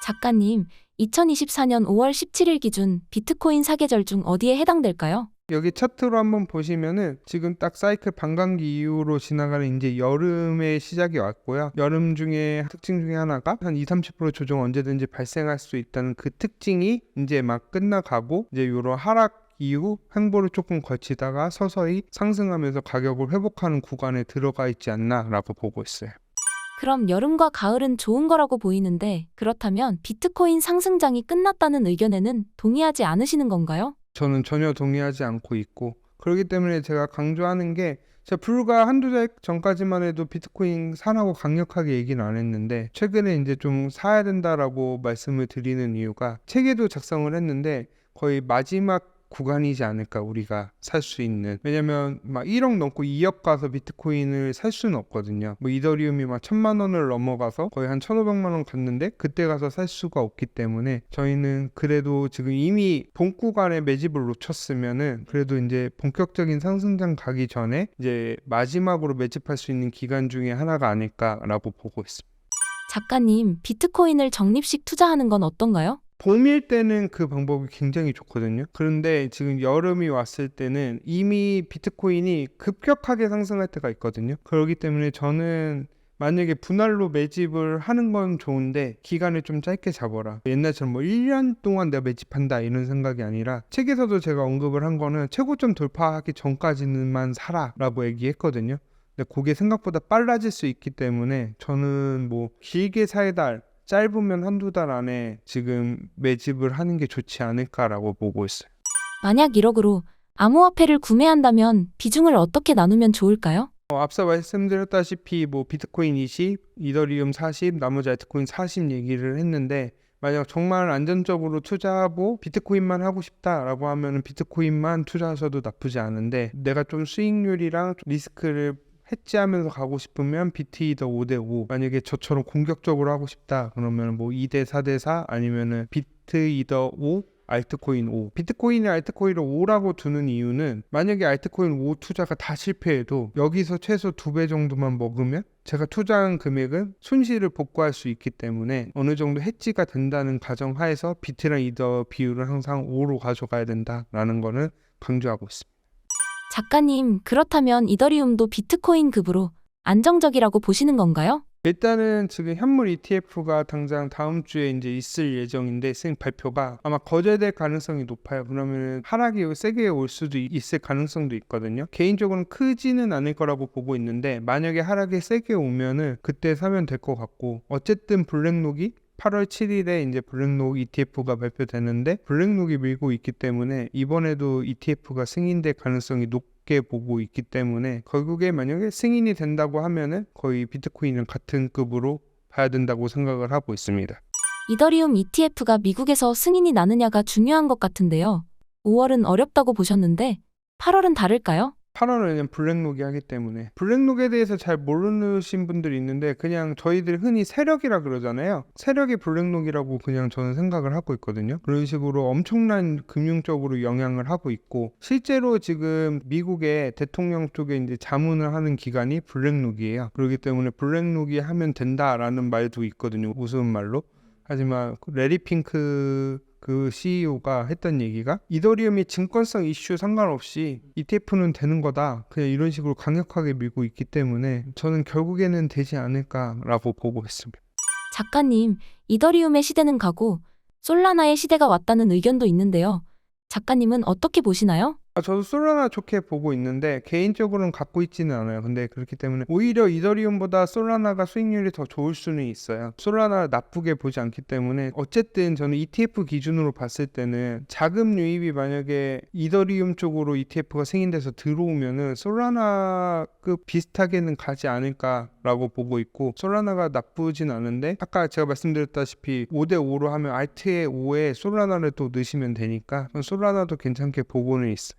Speaker 2: 작가님, 2024년 5월 17일 기준 비트코인 사계절 중 어디에 해당될까요?
Speaker 1: 여기 차트로 한번 보시면은 지금 딱 사이클 반감기 이후로 지나가는 이제 여름의 시작이 왔고요. 여름 중에 특징 중에 하나가 한 20-30% 조정 언제든지 발생할 수 있다는 그 특징이 이제 막 끝나가고 이제 요런 하락 이후 횡보를 조금 거치다가 서서히 상승하면서 가격을 회복하는 구간에 들어가 있지 않나라고 보고 있어요.
Speaker 2: 그럼 여름과 가을은 좋은 거라고 보이는데 그렇다면 비트코인 상승장이 끝났다는 의견에는 동의하지 않으시는 건가요?
Speaker 1: 저는 전혀 동의하지 않고 있고 그렇기 때문에 제가 강조하는 게 제가 불과 한두 달 전까지만 해도 비트코인 사라고 강력하게 얘기는 안 했는데 최근에 이제 좀 사야 된다라고 말씀을 드리는 이유가 책에도 작성을 했는데 거의 마지막 구간이지 않을까 우리가 살 수 있는. 왜냐면 막 1억 넘고 2억 가서 비트코인을 살 수는 없거든요. 뭐 이더리움이 막 1,000만 원을 넘어가서 거의 한 1,500만 원 갔는데 그때 가서 살 수가 없기 때문에 저희는 그래도 지금 이미 본 구간에 매집을 놓쳤으면은 그래도 이제 본격적인 상승장 가기 전에 이제 마지막으로 매집할 수 있는 기간 중에 하나가 아닐까라고 보고 있습니다.
Speaker 2: 작가님, 비트코인을 적립식 투자하는 건 어떤가요?
Speaker 1: 봄일 때는 그 방법이 굉장히 좋거든요. 그런데 지금 여름이 왔을 때는 이미 비트코인이 급격하게 상승할 때가 있거든요. 그렇기 때문에 저는 만약에 분할로 매집을 하는 건 좋은데 기간을 좀 짧게 잡아라. 옛날처럼 뭐 1년 동안 내가 매집한다 이런 생각이 아니라 책에서도 제가 언급을 한 거는 최고점 돌파하기 전까지는만 사라 라고 얘기했거든요. 근데 그게 생각보다 빨라질 수 있기 때문에 저는 뭐 길게 사야 달 짧으면 한두 달 안에 지금 매집을 하는 게 좋지 않을까라고 보고 있어요.
Speaker 2: 만약 1억으로 암호화폐를 구매한다면 비중을 어떻게 나누면 좋을까요?
Speaker 1: 앞서 말씀드렸다시피 뭐 비트코인 20, 이더리움 40, 나머지 알트코인 40 얘기를 했는데 만약 정말 안전적으로 투자하고 비트코인만 하고 싶다라고 하면 비트코인만 투자하셔도 나쁘지 않은데 내가 좀 수익률이랑 좀 리스크를 해지하면서 가고 싶으면 비트이더 5대5 만약에 저처럼 공격적으로 하고 싶다 그러면 뭐 2대 4대 4 아니면은 비트이더 5 알트코인 5 비트코인이 알트코인을 5라고 두는 이유는 만약에 알트코인 5 투자가 다 실패해도 여기서 최소 2배 정도만 먹으면 제가 투자한 금액은 손실을 복구할 수 있기 때문에 어느 정도 해지가 된다는 가정하에서 비트랑 이더 비율을 항상 5로 가져가야 된다라는 거는 강조하고 있습니다.
Speaker 2: 작가님, 그렇다면 이더리움도 비트코인 급으로 안정적이라고 보시는 건가요?
Speaker 1: 일단은 지금 현물 ETF가 당장 다음 주에 이제 있을 예정인데 발표가 아마 거절될 가능성이 높아요. 그러면 하락이 세게 올 수도 있을 가능성도 있거든요. 개인적으로는 크지는 않을 거라고 보고 있는데 만약에 하락이 세게 오면은 그때 사면 될 것 같고 어쨌든 블랙록이 8월 7일에 이제 블랙록 ETF가 발표되는데 블랙록이 밀고 있기 때문에 이번에도 ETF가 승인될 가능성이 높게 보고 있기 때문에 결국에 만약에 승인이 된다고 하면은 거의 비트코인은 같은 급으로 봐야 된다고 생각을 하고 있습니다.
Speaker 2: 이더리움 ETF가 미국에서 승인이 나느냐가 중요한 것 같은데요. 5월은 어렵다고 보셨는데 8월은 다를까요?
Speaker 1: 8월에는 블랙록이 하기 때문에 블랙록에 대해서 잘 모르신 분들이 있는데 그냥 저희들 흔히 세력이라 그러잖아요. 세력이 블랙록이라고 그냥 저는 생각을 하고 있거든요. 그런 식으로 엄청난 금융적으로 영향을 하고 있고 실제로 지금 미국의 대통령 쪽에 이제 자문을 하는 기관이 블랙록이에요. 그렇기 때문에 블랙록이 하면 된다라는 말도 있거든요. 우스운 말로. 하지만 레리 핑크 그 CEO가 했던 얘기가 이더리움이 증권성 이슈 상관없이 ETF는 되는 거다. 그냥 이런 식으로 강력하게 밀고 있기 때문에 저는 결국에는 되지 않을까라고 보고 있습니다.
Speaker 2: 작가님, 이더리움의 시대는 가고 솔라나의 시대가 왔다는 의견도 있는데요. 작가님은 어떻게 보시나요?
Speaker 1: 저도 솔라나 좋게 보고 있는데 개인적으로는 갖고 있지는 않아요. 근데 그렇기 때문에 오히려 이더리움보다 솔라나가 수익률이 더 좋을 수는 있어요. 솔라나 나쁘게 보지 않기 때문에 어쨌든 저는 ETF 기준으로 봤을 때는 자금 유입이 만약에 이더리움 쪽으로 ETF가 승인돼서 들어오면은 솔라나급 비슷하게는 가지 않을까라고 보고 있고 솔라나가 나쁘진 않은데 아까 제가 말씀드렸다시피 5대5로 하면 알트의 5에 솔라나를 또 넣으시면 되니까 솔라나도 괜찮게 보고는 있어요.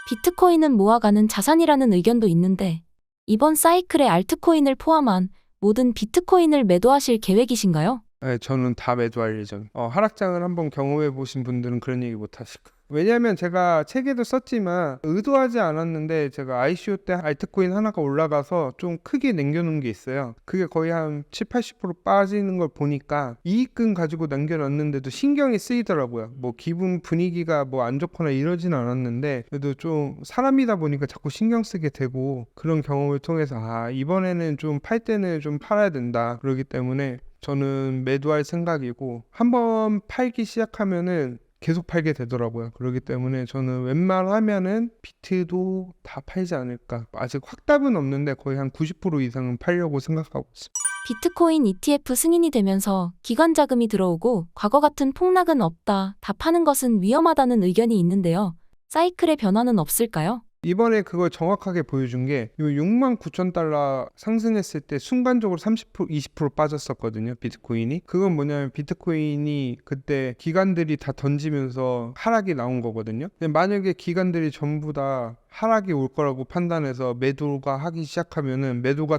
Speaker 2: 비트코인은 모아가는 자산이라는 의견도 있는데 이번 사이클에 알트코인을 포함한 모든 비트코인을 매도하실 계획이신가요?
Speaker 1: 네, 저는 다 매도할 예정. 하락장을 한번 경험해 보신 분들은 그런 얘기 못 하실 거예요. 왜냐면 제가 책에도 썼지만 의도하지 않았는데 제가 ICO 때 알트코인 하나가 올라가서 좀 크게 남겨놓은 게 있어요. 그게 거의 한 7, 80% 빠지는 걸 보니까 이익금 가지고 남겨놨는데도 신경이 쓰이더라고요. 뭐 기분 분위기가 뭐 안 좋거나 이러진 않았는데 그래도 좀 사람이다 보니까 자꾸 신경 쓰게 되고 그런 경험을 통해서 이번에는 좀 팔 때는 좀 팔아야 된다. 그러기 때문에 저는 매도할 생각이고 한번 팔기 시작하면은 계속 팔게 되더라고요. 그렇기 때문에 저는 웬만하면은 비트도 다 팔지 않을까. 아직 확답은 없는데 거의 한 90% 이상은 팔려고 생각하고 있어요.
Speaker 2: 비트코인 ETF 승인이 되면서 기관 자금이 들어오고 과거 같은 폭락은 없다. 다 파는 것은 위험하다는 의견이 있는데요. 사이클의 변화는 없을까요?
Speaker 1: 이번에 그걸 정확하게 보여준 게 69,000달러 상승했을 때 순간적으로 30%, 20% 빠졌었거든요. 비트코인이. 그건 뭐냐면 비트코인이 그때 기관들이 다 던지면서 하락이 나온 거거든요. 근데 만약에 기관들이 전부 다 하락이 올 거라고 판단해서 매도가 하기 시작하면은 매도가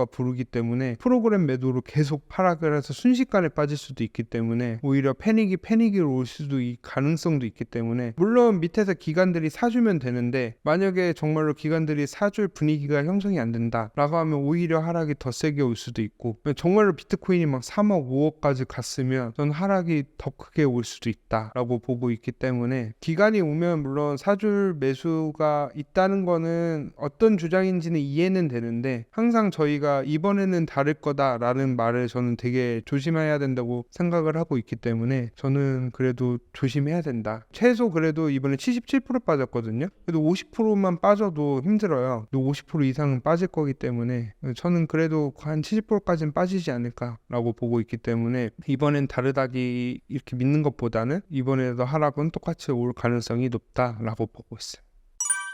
Speaker 1: 부르기 때문에 프로그램 매도로 계속 하락을 해서 순식간에 빠질 수도 있기 때문에 오히려 패닉으로 올 수도 가능성도 있기 때문에 물론 밑에서 기관들이 사주면 되는데 만약에 정말로 기관들이 사줄 분위기가 형성이 안 된다 라고 하면 오히려 하락이 더 세게 올 수도 있고 정말로 비트코인이 막 3억 5억까지 갔으면 전 하락이 더 크게 올 수도 있다 라고 보고 있기 때문에 기관이 오면 물론 사줄 매수가 있다는 거는 어떤 주장인지는 이해는 되는데 항상 저희가 이번에는 다를 거다라는 말을 저는 되게 조심해야 된다고 생각을 하고 있기 때문에 저는 그래도 조심해야 된다. 최소 그래도 이번에 77% 빠졌거든요. 그래도 50%만 빠져도 힘들어요. 50% 이상은 빠질 거기 때문에 저는 그래도 한 70%까지는 빠지지 않을까라고 보고 있기 때문에 이번엔 다르다기 이렇게 믿는 것보다는 이번에도 하락은 똑같이 올 가능성이 높다라고 보고 있어요.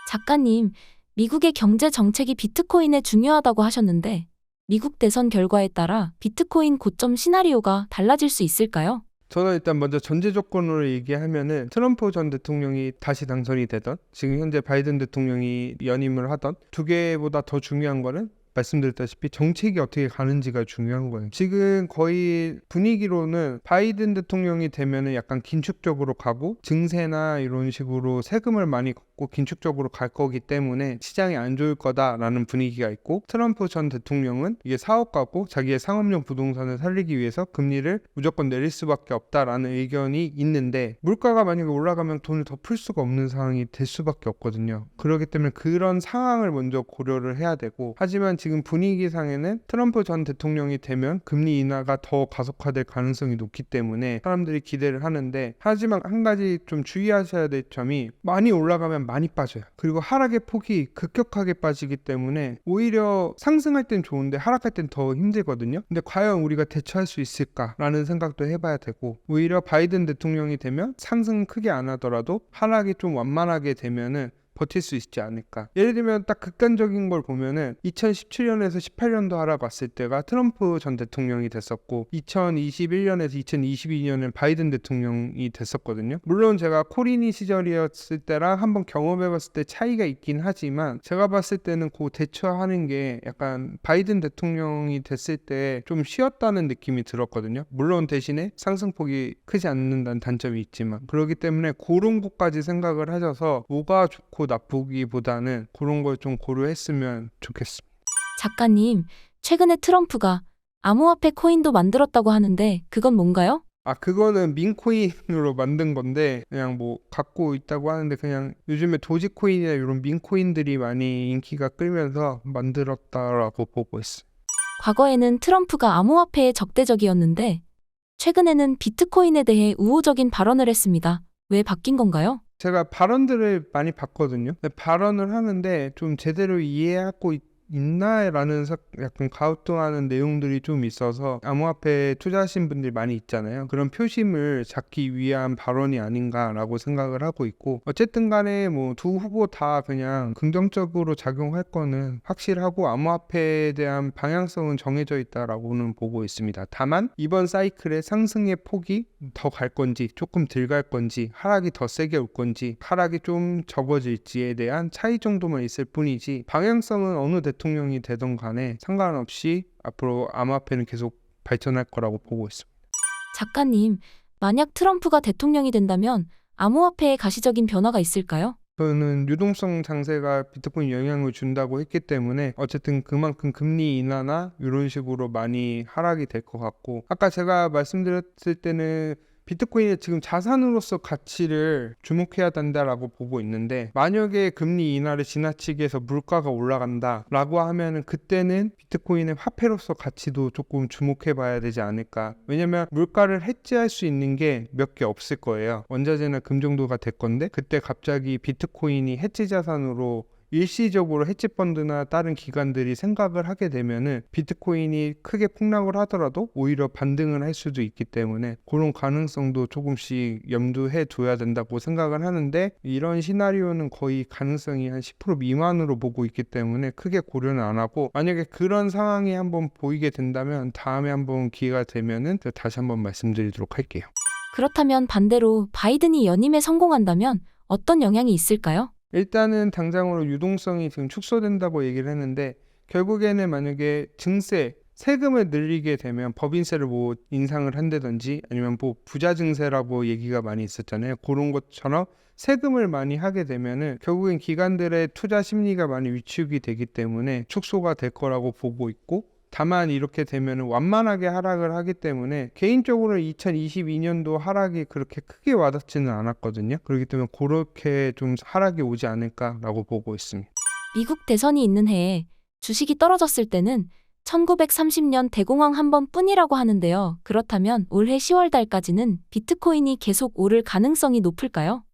Speaker 2: 작가님, 미국의 경제 정책이 비트코인에 중요하다고 하셨는데 미국 대선 결과에 따라 비트코인 고점 시나리오가 달라질 수 있을까요?
Speaker 1: 저는 일단 먼저 전제 조건으로 얘기하면은 트럼프 전 대통령이 다시 당선이 되던 지금 현재 바이든 대통령이 연임을 하던 두 개보다 더 중요한 거는 말씀드렸다시피 정책이 어떻게 가는지가 중요한 거예요. 지금 거의 분위기로는 바이든 대통령이 되면은 약간 긴축적으로 가고 증세나 이런 식으로 세금을 많이 걷고 긴축적으로 갈 거기 때문에 시장이 안 좋을 거다라는 분위기가 있고 트럼프 전 대통령은 이게 사업가고 자기의 상업용 부동산을 살리기 위해서 금리를 무조건 내릴 수밖에 없다라는 의견이 있는데 물가가 만약에 올라가면 돈을 더 풀 수가 없는 상황이 될 수밖에 없거든요. 그렇기 때문에 그런 상황을 먼저 고려를 해야 되고 하지만 지금 분위기상에는 트럼프 전 대통령이 되면 금리 인하가 더 가속화될 가능성이 높기 때문에 사람들이 기대를 하는데 하지만 한 가지 좀 주의하셔야 될 점이 많이 올라가면 많이 빠져요. 그리고 하락의 폭이 급격하게 빠지기 때문에 오히려 상승할 땐 좋은데 하락할 땐 더 힘들거든요. 근데 과연 우리가 대처할 수 있을까라는 생각도 해봐야 되고 오히려 바이든 대통령이 되면 상승 크게 안 하더라도 하락이 좀 완만하게 되면은 버틸 수 있지 않을까. 예를 들면 딱 극단적인 걸 보면은 2017년에서 18년도 하락 왔을 때가 트럼프 전 대통령이 됐었고 2021년에서 2022년엔 바이든 대통령이 됐었거든요. 물론 제가 코리니 시절이었을 때랑 한번 경험해봤을 때 차이가 있긴 하지만 제가 봤을 때는 그 대처하는 게 약간 바이든 대통령이 됐을 때 좀 쉬었다는 느낌이 들었거든요. 물론 대신에 상승폭이 크지 않는다는 단점이 있지만 그렇기 때문에 그런 것까지 생각을 하셔서 뭐가 좋고 나쁘기보다는 그런 걸 좀 고려했으면 좋겠습니다.
Speaker 2: 작가님, 최근에 트럼프가 암호화폐 코인도 만들었다고 하는데 그건 뭔가요?
Speaker 1: 그거는 민코인으로 만든 건데 그냥 뭐 갖고 있다고 하는데 그냥 요즘에 도지코인이나 이런 민코인들이 많이 인기가 끌면서 만들었다라고 보고 있어요.
Speaker 2: 과거에는 트럼프가 암호화폐에 적대적이었는데 최근에는 비트코인에 대해 우호적인 발언을 했습니다. 왜 바뀐 건가요?
Speaker 1: 제가 발언들을 많이 봤거든요. 근데 발언을 하는데 좀 제대로 이해하고 있나라는 약간 가우뚱하는 내용들이 좀 있어서 암호화폐에 투자하신 분들이 많이 있잖아요. 그런 표심을 잡기 위한 발언이 아닌가라고 생각을 하고 있고 어쨌든 간에 뭐 두 후보 다 그냥 긍정적으로 작용할 거는 확실하고 암호화폐에 대한 방향성은 정해져 있다라고는 보고 있습니다. 다만 이번 사이클의 상승의 폭이 더 갈 건지 조금 덜 갈 건지 하락이 더 세게 올 건지 하락이 좀 적어질지에 대한 차이 정도만 있을 뿐이지 방향성은 어느 대통령이 되던 간에 상관없이 앞으로 암호화폐는 계속 발전할 거라고 보고 있습니다.
Speaker 2: 작가님, 만약 트럼프가 대통령이 된다면 암호화폐에 가시적인 변화가 있을까요?
Speaker 1: 저는 유동성 장세가 비트코인 영향을 준다고 했기 때문에 어쨌든 그만큼 금리 인하나 이런 식으로 많이 하락이 될 것 같고, 아까 제가 말씀드렸을 때는 비트코인의 지금 자산으로서 가치를 주목해야 된다라고 보고 있는데, 만약에 금리 인하를 지나치게 해서 물가가 올라간다라고 하면은 그때는 비트코인의 화폐로서 가치도 조금 주목해 봐야 되지 않을까. 왜냐면 물가를 해지할 수 있는 게 몇 개 없을 거예요. 원자재나 금 정도가 될 건데, 그때 갑자기 비트코인이 해지 자산으로 일시적으로 헤지펀드나 다른 기관들이 생각을 하게 되면은 비트코인이 크게 폭락을 하더라도 오히려 반등을 할 수도 있기 때문에 그런 가능성도 조금씩 염두해 둬야 된다고 생각을 하는데, 이런 시나리오는 거의 가능성이 한 10% 미만으로 보고 있기 때문에 크게 고려는 안 하고, 만약에 그런 상황이 한번 보이게 된다면 다음에 한번 기회가 되면은 다시 한번 말씀드리도록 할게요.
Speaker 2: 그렇다면 반대로 바이든이 연임에 성공한다면 어떤 영향이 있을까요?
Speaker 1: 일단은 당장으로 유동성이 지금 축소된다고 얘기를 했는데, 결국에는 만약에 증세, 세금을 늘리게 되면 법인세를 뭐 인상을 한다든지 아니면 뭐 부자 증세라고 얘기가 많이 있었잖아요. 그런 것처럼 세금을 많이 하게 되면은 결국엔 기관들의 투자 심리가 많이 위축이 되기 때문에 축소가 될 거라고 보고 있고, 다만 이렇게 되면 완만하게 하락을 하기 때문에 개인적으로 2022년도 하락이 그렇게 크게 와닿지는 않았거든요. 그렇기 때문에 그렇게 좀 하락이 오지 않을까라고 보고 있습니다.
Speaker 2: 미국 대선이 있는 해에 주식이 떨어졌을 때는 1930년 대공황 한 번뿐이라고 하는데요. 그렇다면 올해 10월 달까지는 비트코인이 계속 오를 가능성이 높을까요?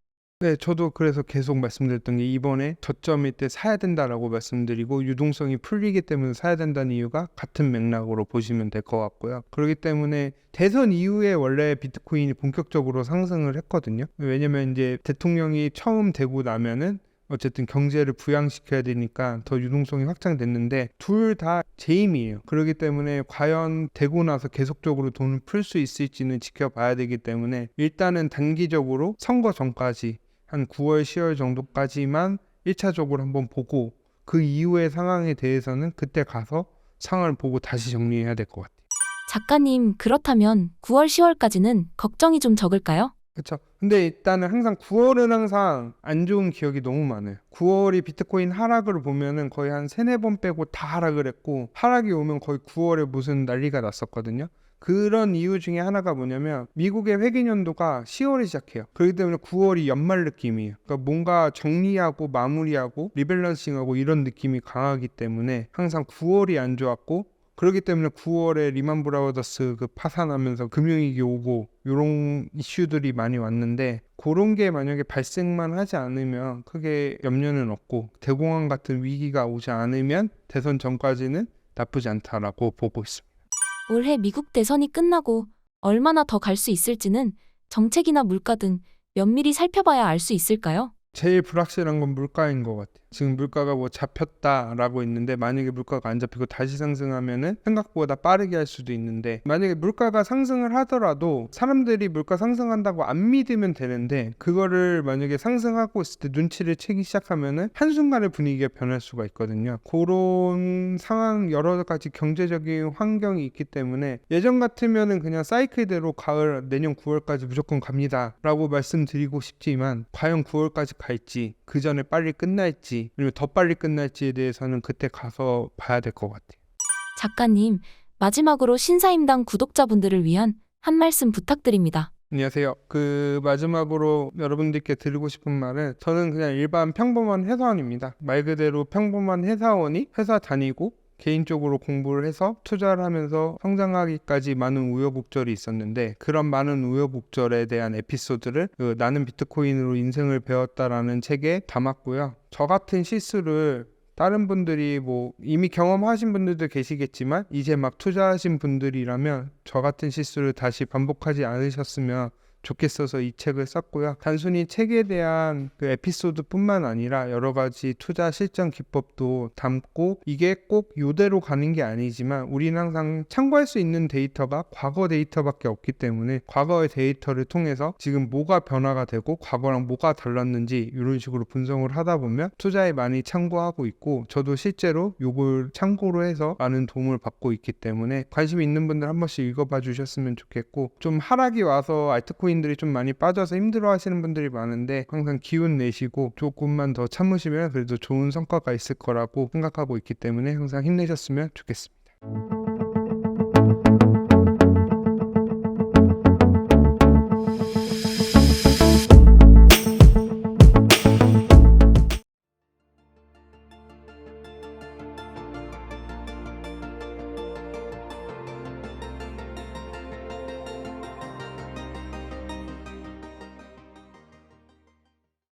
Speaker 1: 네, 저도 그래서 계속 말씀드렸던 게, 이번에 저점일 때 사야 된다라고 말씀드리고 유동성이 풀리기 때문에 사야 된다는 이유가 같은 맥락으로 보시면 될 것 같고요. 그렇기 때문에 대선 이후에 원래 비트코인이 본격적으로 상승을 했거든요. 왜냐면 이제 대통령이 처음 되고 나면은 어쨌든 경제를 부양시켜야 되니까 더 유동성이 확장됐는데, 둘 다 재임이에요. 그렇기 때문에 과연 되고 나서 계속적으로 돈을 풀 수 있을지는 지켜봐야 되기 때문에, 일단은 단기적으로 선거 전까지 한 9월, 10월 정도까지만 1차적으로 한번 보고, 그 이후의 상황에 대해서는 그때 가서 상황을 보고 다시 정리해야 될 것 같아요.
Speaker 2: 작가님, 그렇다면 9월, 10월까지는 걱정이 좀 적을까요?
Speaker 1: 그렇죠. 근데 일단은 항상 9월은 항상 안 좋은 기억이 너무 많아요. 9월이 비트코인 하락을 보면은 거의 한 3-4번 빼고 다 하락을 했고, 하락이 오면 거의 9월에 무슨 난리가 났었거든요. 그런 이유 중에 하나가 뭐냐면, 미국의 회계연도가 10월에 시작해요. 그렇기 때문에 9월이 연말 느낌이에요. 그러니까 뭔가 정리하고 마무리하고 리밸런싱하고 이런 느낌이 강하기 때문에 항상 9월이 안 좋았고, 그렇기 때문에 9월에 리만 브라더스 그 파산하면서 금융위기 오고 이런 이슈들이 많이 왔는데, 그런 게 만약에 발생만 하지 않으면 크게 염려는 없고, 대공황 같은 위기가 오지 않으면 대선 전까지는 나쁘지 않다라고 보고 있습니다.
Speaker 2: 올해 미국 대선이 끝나고 얼마나 더 갈 수 있을지는 정책이나 물가 등 면밀히 살펴봐야 알 수 있을까요?
Speaker 1: 제일 불확실한 건 물가인 것 같아요. 지금 물가가 뭐 잡혔다라고 있는데, 만약에 물가가 안 잡히고 다시 상승하면은 생각보다 빠르게 할 수도 있는데, 만약에 물가가 상승을 하더라도 사람들이 물가 상승한다고 안 믿으면 되는데, 그거를 만약에 상승하고 있을 때 눈치를 채기 시작하면은 한순간에 분위기가 변할 수가 있거든요. 그런 상황, 여러 가지 경제적인 환경이 있기 때문에 예전 같으면은 그냥 사이클대로 가을 내년 9월까지 무조건 갑니다 라고 말씀드리고 싶지만, 과연 9월까지 갈지, 그 전에 빨리 끝날지, 아니면 더 빨리 끝날지에 대해서는 그때 가서 봐야 될 것 같아요.
Speaker 2: 작가님, 마지막으로 신사임당 구독자분들을 위한 한 말씀 부탁드립니다.
Speaker 1: 안녕하세요. 마지막으로 여러분들께 드리고 싶은 말은, 저는 그냥 일반 평범한 회사원입니다. 말 그대로 평범한 회사원이 회사 다니고 개인적으로 공부를 해서 투자를 하면서 성장하기까지 많은 우여곡절이 있었는데, 그런 많은 우여곡절에 대한 에피소드를 나는 비트코인으로 인생을 배웠다라는 책에 담았고요. 저 같은 실수를 다른 분들이 뭐 이미 경험하신 분들도 계시겠지만, 이제 막 투자하신 분들이라면 저 같은 실수를 다시 반복하지 않으셨으면 좋겠어서 이 책을 썼고요. 단순히 책에 대한 그 에피소드뿐만 아니라 여러 가지 투자 실전 기법도 담고 이게 꼭 요대로 가는 게 아니지만 우리는 항상 참고할 수 있는 데이터가 과거 데이터밖에 없기 때문에 과거의 데이터를 통해서 지금 뭐가 변화가 되고 과거랑 뭐가 달랐는지 이런 식으로 분석을 하다 보면 투자에 많이 참고하고 있고 저도 실제로 요걸 참고로 해서 많은 도움을 받고 있기 때문에 관심 있는 분들 한 번씩 읽어봐 주셨으면 좋겠고 좀 하락이 와서 알트코인들이 좀 많이 빠져서 힘들어 하시는 분들이 많은데 항상 기운 내시고 조금만 더 참으시면 그래도 좋은 성과가 있을 거라고 생각하고 있기 때문에 항상 힘내셨으면 좋겠습니다.